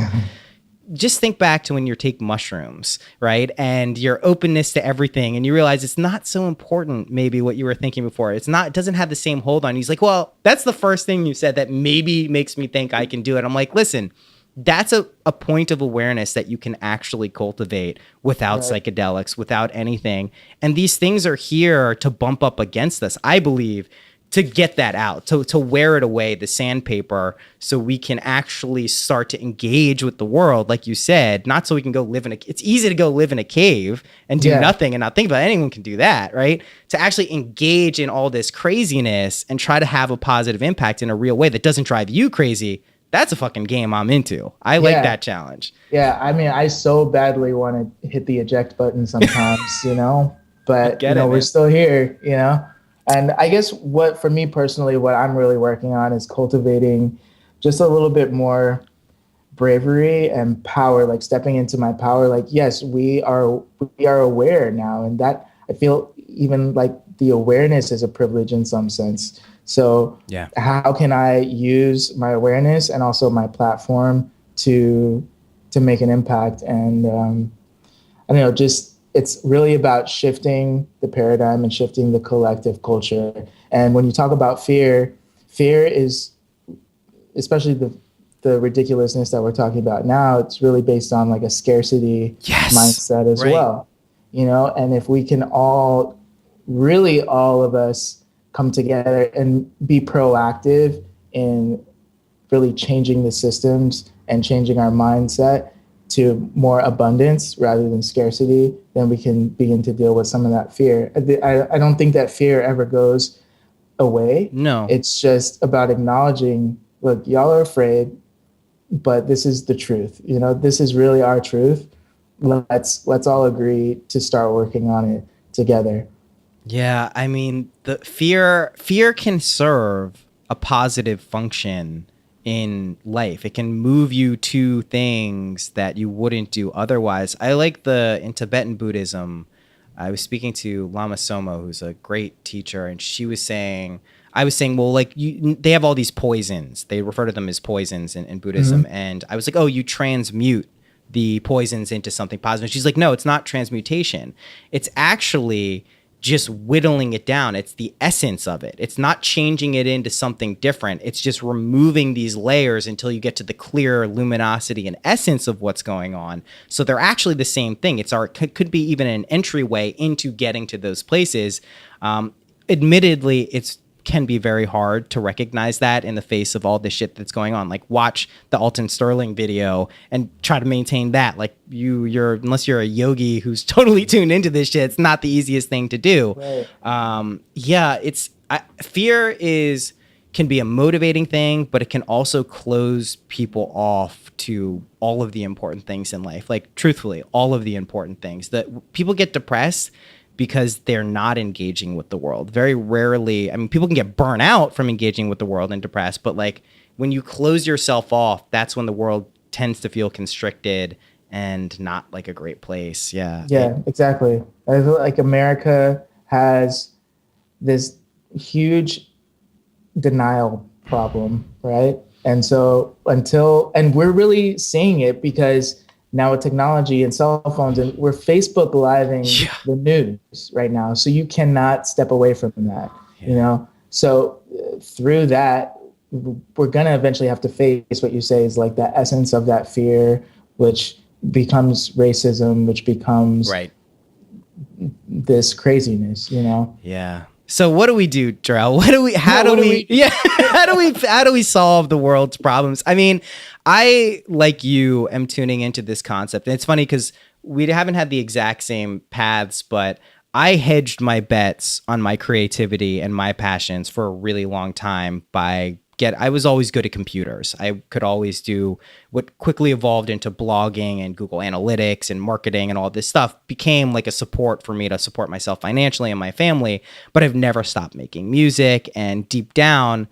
just think back to when you take mushrooms, right? And your openness to everything, and you realize it's not so important, maybe what you were thinking before. It doesn't have the same hold on you. He's like, well, that's the first thing you said that maybe makes me think I can do it. I'm like, listen, that's a point of awareness that you can actually cultivate without psychedelics, without anything. And these things are here to bump up against us, I believe, to get that out, to wear it away, the sandpaper, so we can actually start to engage with the world, like you said, not so we can go live it's easy to go live in a cave and do nothing and not think about it. Anyone can do that, right? To actually engage in all this craziness and try to have a positive impact in a real way that doesn't drive you crazy. That's a fucking game I'm into. I like that challenge. Yeah, I mean, I so badly want to hit the eject button sometimes, you know, but we're still here, you know. And I guess for me personally, what I'm really working on is cultivating just a little bit more bravery and power, like stepping into my power. Like, yes, we are aware now, and that I feel even like the awareness is a privilege in some sense. So how can I use my awareness and also my platform to make an impact? And I don't know, just it's really about shifting the paradigm and shifting the collective culture. And when you talk about fear is, especially the ridiculousness that we're talking about now, it's really based on like a scarcity mindset as well. You know, and if we can all of us come together and be proactive in really changing the systems and changing our mindset to more abundance rather than scarcity, then we can begin to deal with some of that fear. I don't think that fear ever goes away. No. It's just about acknowledging, look, y'all are afraid, but this is the truth. You know, this is really our truth. Let's all agree to start working on it together. Yeah, I mean, the fear can serve a positive function in life. It can move you to things that you wouldn't do otherwise. I like in Tibetan Buddhism, I was speaking to Lama Somo, who's a great teacher, and I was saying, well, like they have all these poisons. They refer to them as poisons in Buddhism. And I was like, oh, you transmute the poisons into something positive. She's like, no, it's not transmutation. It's actually just whittling it down. It's the essence of it. It's not changing it into something different. It's just removing these layers until you get to the clear luminosity and essence of what's going on. So they're actually the same thing. Could be even an entryway into getting to those places. Admittedly, it can be very hard to recognize that in the face of all the shit that's going on. Like, watch the Alton Sterling video and try to maintain that. Like, unless you're a yogi who's totally tuned into this shit, it's not the easiest thing to do. Right. Fear can be a motivating thing, but it can also close people off to all of the important things in life. Like, truthfully, all of the important things that people get depressed because they're not engaging with the world. Very rarely, I mean, people can get burnt out from engaging with the world and depressed, but like when you close yourself off, that's when the world tends to feel constricted and not like a great place. Yeah. Yeah, exactly. I feel like America has this huge denial problem, right? And so and we're really seeing it because now with technology and cell phones, and we're Facebook living the news right now. So you cannot step away from that, you know? So through that, we're going to eventually have to face what you say is like the essence of that fear, which becomes racism, which becomes this craziness, you know? Yeah. So what do we do, Jarell? How do we solve the world's problems? I mean, I, like you, am tuning into this concept. And it's funny because we haven't had the exact same paths, but I hedged my bets on my creativity and my passions for a really long time I was always good at computers. I could always do what quickly evolved into blogging and Google Analytics and marketing, and all this stuff became like a support for me to support myself financially and my family, but I've never stopped making music. And deep down,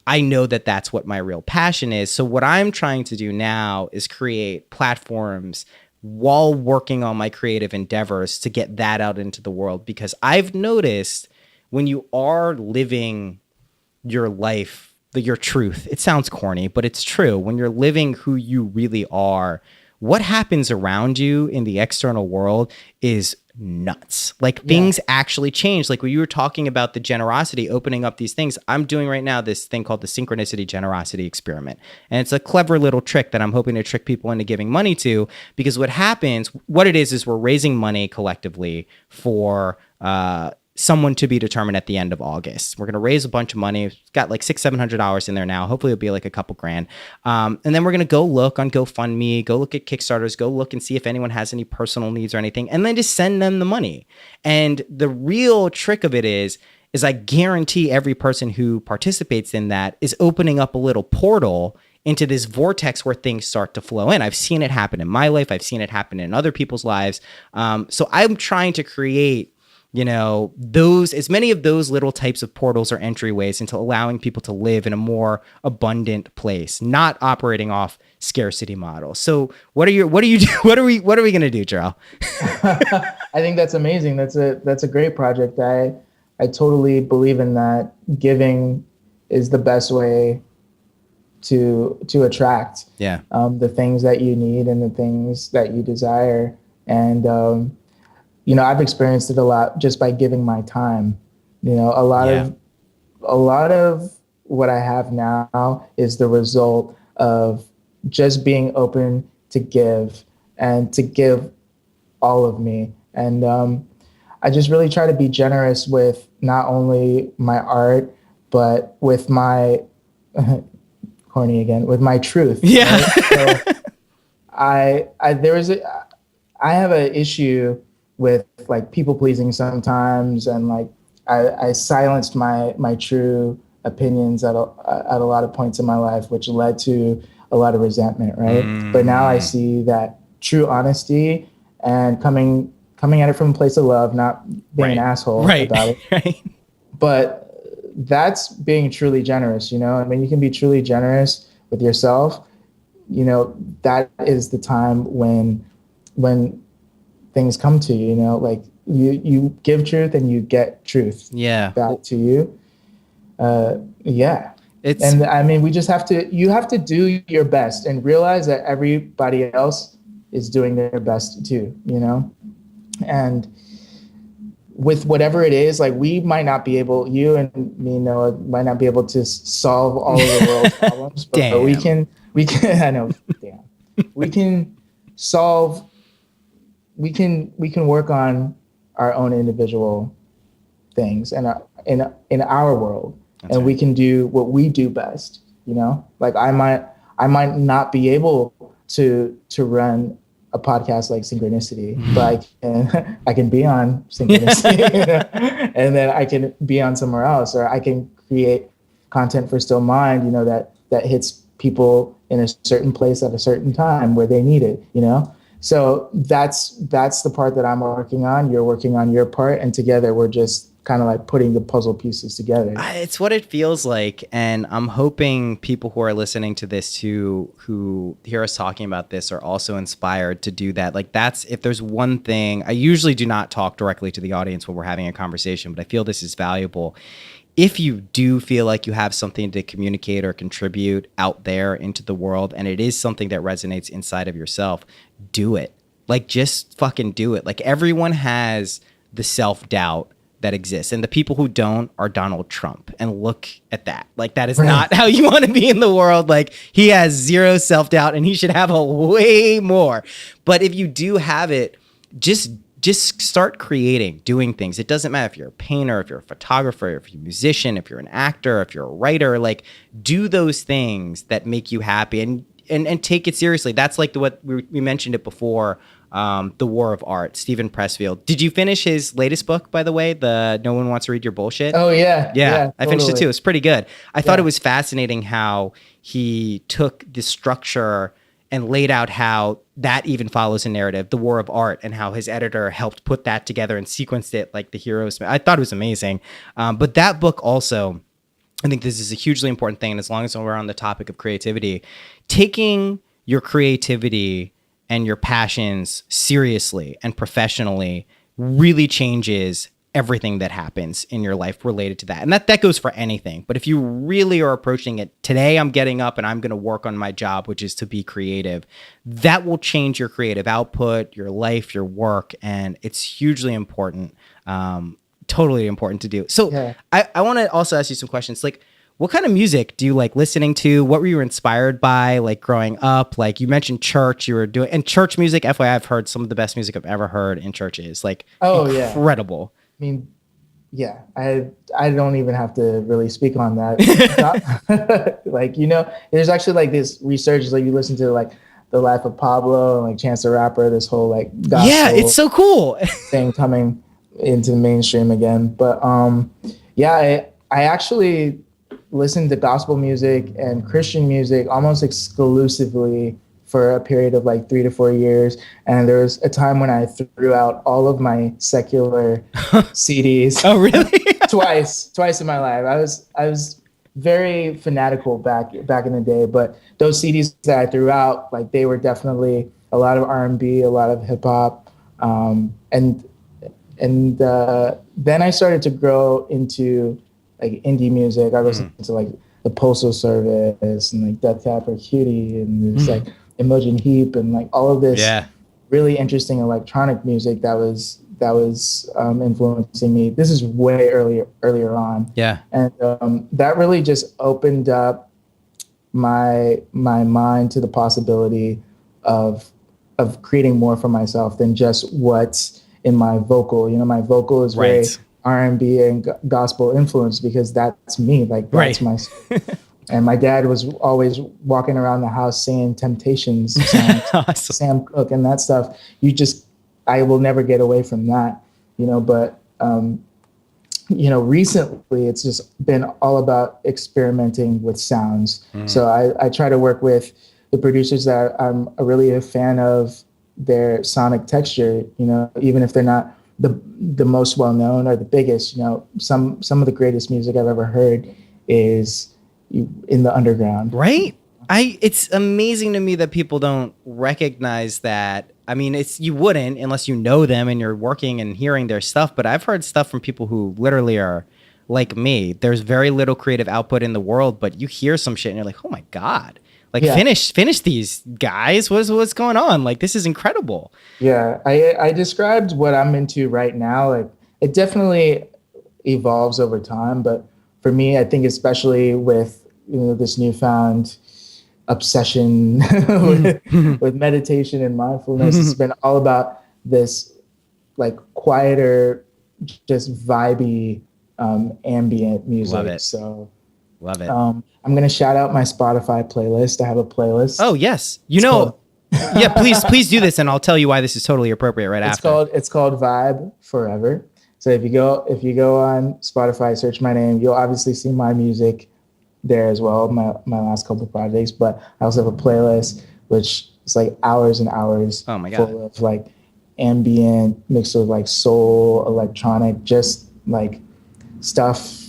I know that that's what my real passion is. So what I'm trying to do now is create platforms while working on my creative endeavors to get that out into the world, because I've noticed when you are living your life, your truth, it sounds corny, but it's true. When you're living who you really are, what happens around you in the external world is nuts. Like things actually change. Like when you were talking about the generosity, opening up these things, I'm doing right now this thing called the Synchronicity generosity experiment. And it's a clever little trick that I'm hoping to trick people into giving money to, because what it is we're raising money collectively for, someone to be determined at the end of August. We're going to raise a bunch of money. We've got like $600-700 in there now. Hopefully it'll be like a couple grand. And then we're going to go look on GoFundMe, go look at Kickstarters, go look and see if anyone has any personal needs or anything, and then just send them the money. And the real trick of it is I guarantee every person who participates in that is opening up a little portal into this vortex where things start to flow in. I've seen it happen in my life. I've seen it happen in other people's lives. So I'm trying to create, as many of those little types of portals or entryways into allowing people to live in a more abundant place, not operating off scarcity models. So what are we going to do, Jarell? I think that's amazing. That's a great project. I totally believe in that. Giving is the best way to attract the things that you need and the things that you desire. And, I've experienced it a lot just by giving my time. A lot of what I have now is the result of just being open to give and to give all of me. And I just really try to be generous with not only my art, but with my corny again, with my truth. Yeah. Right? So I have an issue with like people pleasing sometimes, and like I silenced my true opinions at a lot of points in my life, which led to a lot of resentment, right? But now I see that true honesty and coming at it from a place of love, not being an asshole about it. Right. But that's being truly generous, you know? I mean, you can be truly generous with yourself. You know, that is the time when things come to you, you know, like you give truth and you get truth back to you. And I mean, you have to do your best and realize that everybody else is doing their best too, you know? And with whatever it is, like you and me, Noah, might not be able to solve all of the world's problems, but we can, I know, damn. We can work on our own individual things and in our world. That's and right. We can do what we do best, you know? Like I might not be able to run a podcast like Synchronicity, but I can be on Synchronicity, you know? And then I can be on somewhere else, or I can create content for Still Mind, you know, that hits people in a certain place at a certain time where they need it, you know? So that's the part that I'm working on. You're working on your part, and together we're just kind of like putting the puzzle pieces together. It's what it feels like, and I'm hoping people who are listening to this too, who hear us talking about this, are also inspired to do that. Like that's, if there's one thing, I usually do not talk directly to the audience when we're having a conversation, but I feel this is valuable. If you do feel like you have something to communicate or contribute out there into the world, and it is something that resonates inside of yourself, do it. Like just fucking do it. Like everyone has the self-doubt that exists, and the people who don't are Donald Trump, and look at that. Like that is not how you want to be in the world. Like he has zero self-doubt, and he should have a way more. But if you do have it, just start creating, doing things. It doesn't matter if you're a painter, if you're a photographer, if you're a musician, if you're an actor, if you're a writer, like do those things that make you happy and take it seriously. That's like what we mentioned it before. The War of Art, Stephen Pressfield. Did you finish his latest book, by the way? The No One Wants to Read Your Bullshit? Oh, yeah. Yeah, I finished it too. It's pretty good. I thought it was fascinating how he took the structure and laid out how that even follows a narrative, The War of Art, and how his editor helped put that together and sequenced it like the heroes. I thought it was amazing. But that book also, I think this is a hugely important thing. And as long as we're on the topic of creativity, taking your creativity and your passions seriously and professionally really changes everything that happens in your life related to that. And that goes for anything. But if you really are approaching it, today I'm getting up and I'm going to work on my job, which is to be creative, that will change your creative output, your life, your work. And it's hugely important, totally important to do. So I want to also ask you some questions. Like, what kind of music do you like listening to? What were you inspired by, like growing up? Like you mentioned church, you were doing, and church music, FYI, I've heard some of the best music I've ever heard in churches. Like incredible. I mean, yeah, I don't even have to really speak on that. Like, you know, there's actually like this research, like you listen to like The Life of Pablo and like Chance the Rapper, this whole like gospel it's so cool thing coming into the mainstream again. But I actually listened to gospel music and Christian music almost exclusively for a period of like 3 to 4 years. And there was a time when I threw out all of my secular CDs. Oh, really? twice in my life. I was very fanatical back in the day, but those CDs that I threw out, like they were definitely a lot of R&B, a lot of hip hop. And then I started to grow into like indie music. I listened to like the Postal Service and like Death Cab for Cutie and there's like Imogen Heap and like all of this really interesting electronic music that was influencing me. This is way earlier on. Yeah. And that really just opened up my mind to the possibility of creating more for myself than just what's in my vocal. You know, my vocal is very R&B and gospel influenced because that's me. Like that's my. And my dad was always walking around the house singing Temptations songs, awesome. Sam Cooke and that stuff. I will never get away from that, you know. But recently it's just been all about experimenting with sounds. So I try to work with the producers that I'm really a fan of their sonic texture, even if they're not the most well-known or the biggest. Some of the greatest music I've ever heard is in the underground. Right? It's amazing to me that people don't recognize that. I mean, you wouldn't unless you know them and you're working and hearing their stuff. But I've heard stuff from people who literally are like me. There's very little creative output in the world, but you hear some shit and you're like, oh my God. Like, finish these guys. What's going on? Like, this is incredible. Yeah, I described what I'm into right now. Like, it definitely evolves over time, but for me, I think especially with this newfound obsession with meditation and mindfulness, it's been all about this like quieter, just vibey ambient music. Love it. So love it. I'm gonna shout out my Spotify playlist. I have a playlist. Oh yes, yeah. Please do this, and I'll tell you why this is totally appropriate after. It's called Vibe Forever. So if you go on Spotify, search my name, you'll obviously see my music there as well. My last couple of projects, but I also have a playlist which is like hours and hours. Oh my God. Full of like ambient mixed with like soul, electronic, just like stuff.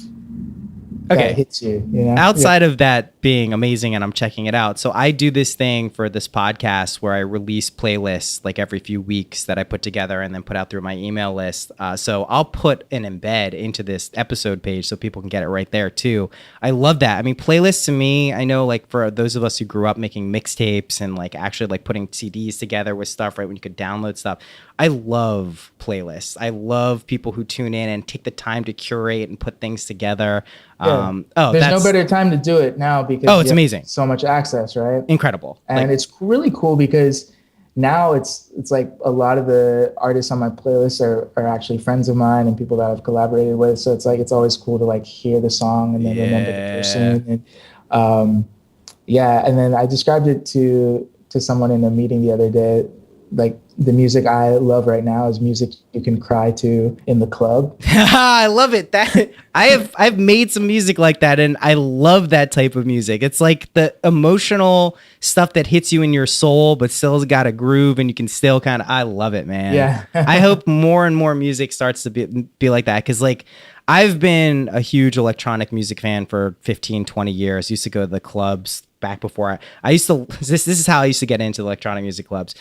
Okay. That hits you, Outside of that being amazing, and I'm checking it out. So I do this thing for this podcast where I release playlists like every few weeks that I put together and then put out through my email list. So I'll put an embed into this episode page so people can get it right there too. I love that. I mean, playlists to me, I know like for those of us who grew up making mixtapes and like actually like putting CDs together with stuff, right, when you could download stuff. I love playlists. I love people who tune in and take the time to curate and put things together. There's no better time to do it now because it's amazing. So much access, right? Incredible. And it's really cool because now it's like a lot of the artists on my playlist are actually friends of mine and people that I've collaborated with. So it's like it's always cool to like hear the song and then remember the person. And and then I described it to someone in a meeting the other day. Like the music I love right now is music you can cry to in the club. I love it. That I've made some music like that, and I love that type of music. It's like the emotional stuff that hits you in your soul, but still's got a groove, and you can still kind of. I love it, man. Yeah. I hope more and more music starts to be like that, because like I've been a huge electronic music fan for 15, 20 years. Used to go to the clubs back before I used to. This is how I used to get into electronic music clubs.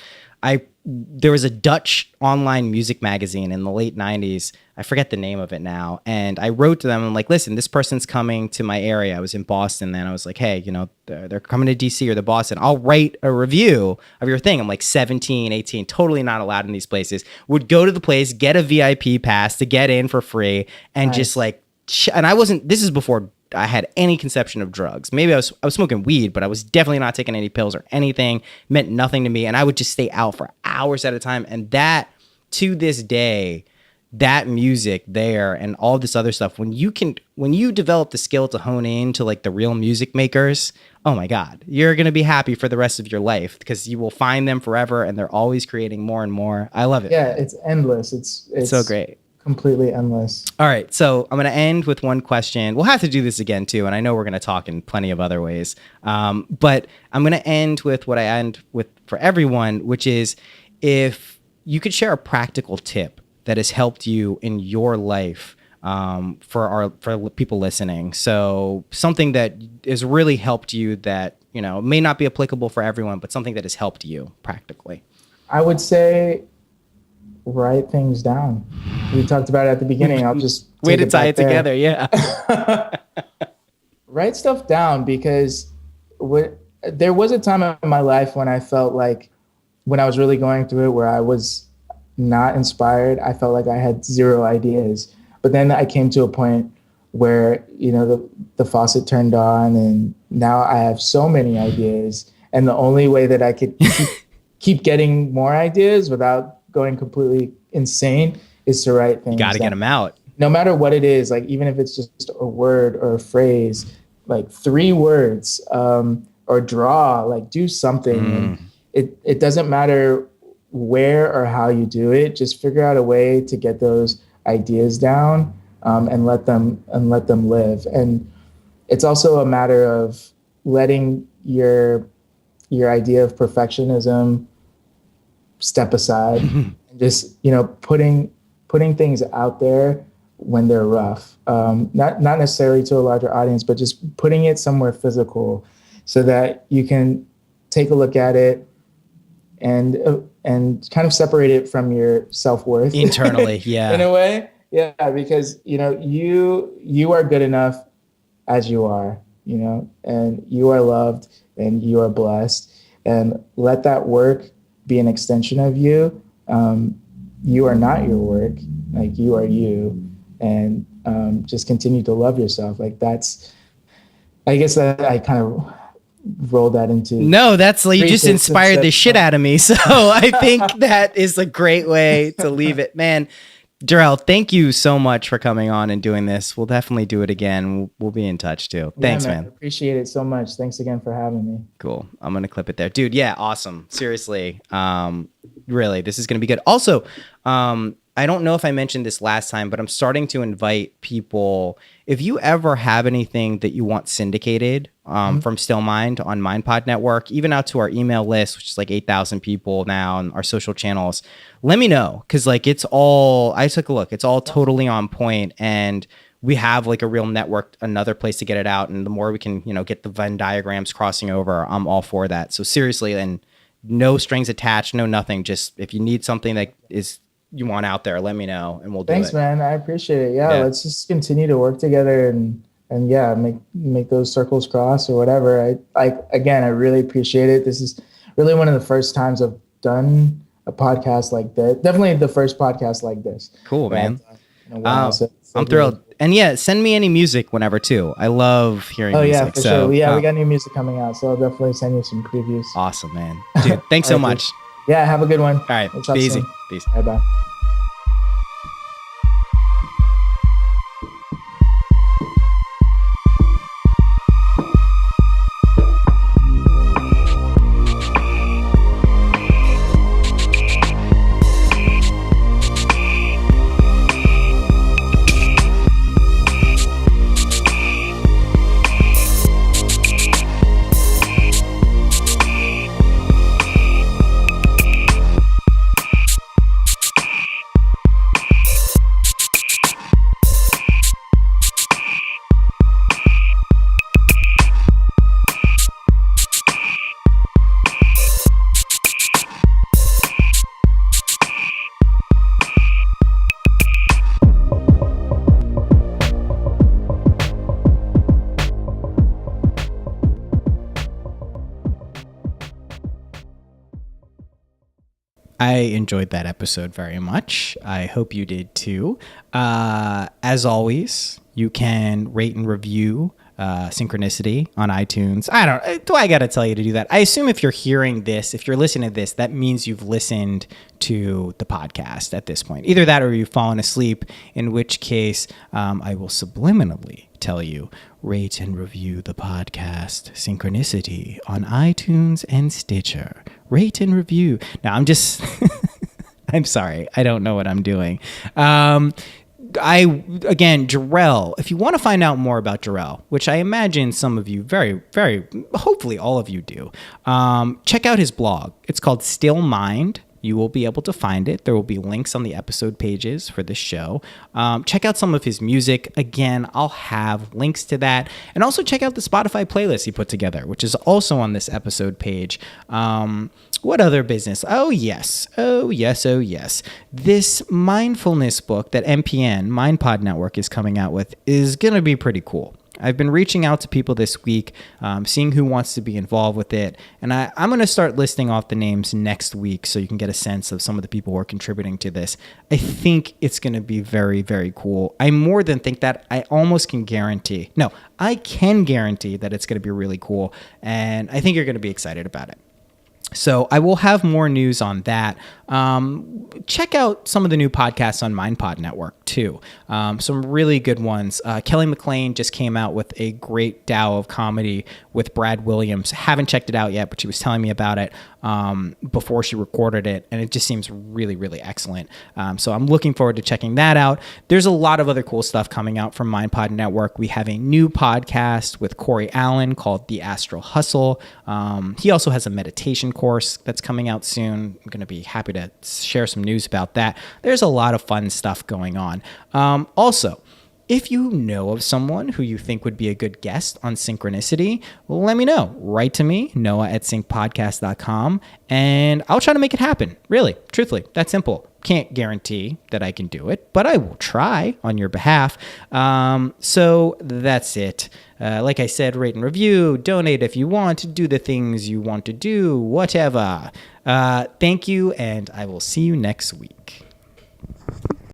There was a Dutch online music magazine in the late 90s. I forget the name of it now. And I wrote to them. I'm like, listen, this person's coming to my area. I was in Boston then. I was like, hey, they're coming to DC or the Boston. I'll write a review of your thing. I'm like 17, 18, totally not allowed in these places. Would go to the place, get a VIP pass to get in for free, and just like, and I wasn't, this is before I had any conception of drugs. Maybe I was smoking weed, but I was definitely not taking any pills or anything. It meant nothing to me. And I would just stay out for hours at a time. And that, to this day, that music there and all this other stuff, when you develop the skill to hone in to like the real music makers, oh my God, you're going to be happy for the rest of your life because you will find them forever and they're always creating more and more. I love it. Yeah, it's endless. It's so great. Completely endless. All right, so I'm going to end with one question. We'll have to do this again too, and I know we're going to talk in plenty of other ways. But I'm going to end with what I end with for everyone, which is if you could share a practical tip that has helped you in your life for people listening. So something that has really helped you that may not be applicable for everyone, but something that has helped you practically. I would say write things down. We talked about it at the beginning. I'll just way to tie it together. Yeah. Write stuff down because there was a time in my life when I felt like when I was really going through it where I was not inspired. I felt like I had zero ideas. But then I came to a point where, the faucet turned on and now I have so many ideas. And the only way that I could keep getting more ideas without going completely insane is to write things. You got to get them out. No matter what it is, like even if it's just a word or a phrase, like 3 words, or draw, like do something. And it doesn't matter where or how you do it. Just figure out a way to get those ideas down. and let them live. And it's also a matter of letting your idea of perfectionism step aside and just, putting things out there when they're rough, not necessarily to a larger audience, but just putting it somewhere physical so that you can take a look at it and kind of separate it from your self-worth internally. Yeah. In a way. Yeah. Because, you are good enough as you are, and you are loved and you are blessed, and let that work be an extension of you. You are not your work, like you are you, and just continue to love yourself. Like that's, I guess that I kind of roll that into. No, that's like, you just inspired the shit out of me. So I think that is a great way to leave it, man. Jarell, thank you so much for coming on and doing this. We'll definitely do it again. We'll be in touch too. Thanks, man. I appreciate it so much. Thanks again for having me. Cool. I'm going to clip it there. Dude, yeah, awesome. Seriously. Really, this is going to be good. Also, I don't know if I mentioned this last time, but I'm starting to invite people. If you ever have anything that you want syndicated from Still Mind on MindPod Network, even out to our email list, which is like 8,000 people now, and our social channels, let me know. Because like I took a look. It's all totally on point, and we have like a real network, another place to get it out. And the more we can, get the Venn diagrams crossing over, I'm all for that. So seriously, and no strings attached, no nothing. Just if you need something that is you want out there, let me know and we'll do it. Thanks, man. I appreciate it. Yeah, let's just continue to work together and yeah, make those circles cross or whatever. I really appreciate it. This is really one of the first times I've done a podcast like this. Definitely the first podcast like this. Cool, man. In a while, so I'm thrilled. And yeah, send me any music whenever too. I love hearing music. Oh yeah, for sure. Yeah, we got new music coming out, so I'll definitely send you some previews. Awesome, man. Dude, thanks so much. Dude. Yeah, have a good one. All right, be easy. Peace. Bye. I enjoyed that episode very much. I hope you did too. As always, you can rate and review Synchronicity on iTunes. Do I got to tell you to do that? I assume if you're hearing this, if you're listening to this, that means you've listened to the podcast at this point. Either that or you've fallen asleep, in which case I will subliminally tell you, rate and review the podcast Synchronicity on iTunes and Stitcher. Rate and review. Now I'm just, I'm sorry. I don't know what I'm doing. Jarell, if you want to find out more about Jarell, which I imagine some of you very, very, hopefully all of you do, check out his blog. It's called Still Mind. You will be able to find it. There will be links on the episode pages for this show. Check out some of his music. Again, I'll have links to that. And also check out the Spotify playlist he put together, which is also on this episode page. What other business? Oh, yes. This mindfulness book that MPN, MindPod Network, is coming out with is going to be pretty cool. I've been reaching out to people this week, seeing who wants to be involved with it. And I'm going to start listing off the names next week so you can get a sense of some of the people who are contributing to this. I think it's going to be very, very cool. I more than think that. I almost can guarantee. No, I can guarantee that it's going to be really cool. And I think you're going to be excited about it. So I will have more news on that. Check out some of the new podcasts on MindPod Network too. Some really good ones. Kelly McLean just came out with a great Tao of comedy with Brad Williams. Haven't checked it out yet, but she was telling me about it before she recorded it, and it just seems really, really excellent. So I'm looking forward to checking that out. There's a lot of other cool stuff coming out from MindPod Network. We have a new podcast with Corey Allen called The Astral Hustle. He also has a meditation course that's coming out soon. I'm going to be happy to share some news about that. There's a lot of fun stuff going on. Also, if you know of someone who you think would be a good guest on Synchronicity, let me know. Write to me, noah@syncpodcast.com, and I'll try to make it happen. Really, truthfully, that simple. Can't guarantee that I can do it, but I will try on your behalf. So that's it. Like I said, rate and review, donate if you want, do the things you want to do, whatever. Thank you, and I will see you next week.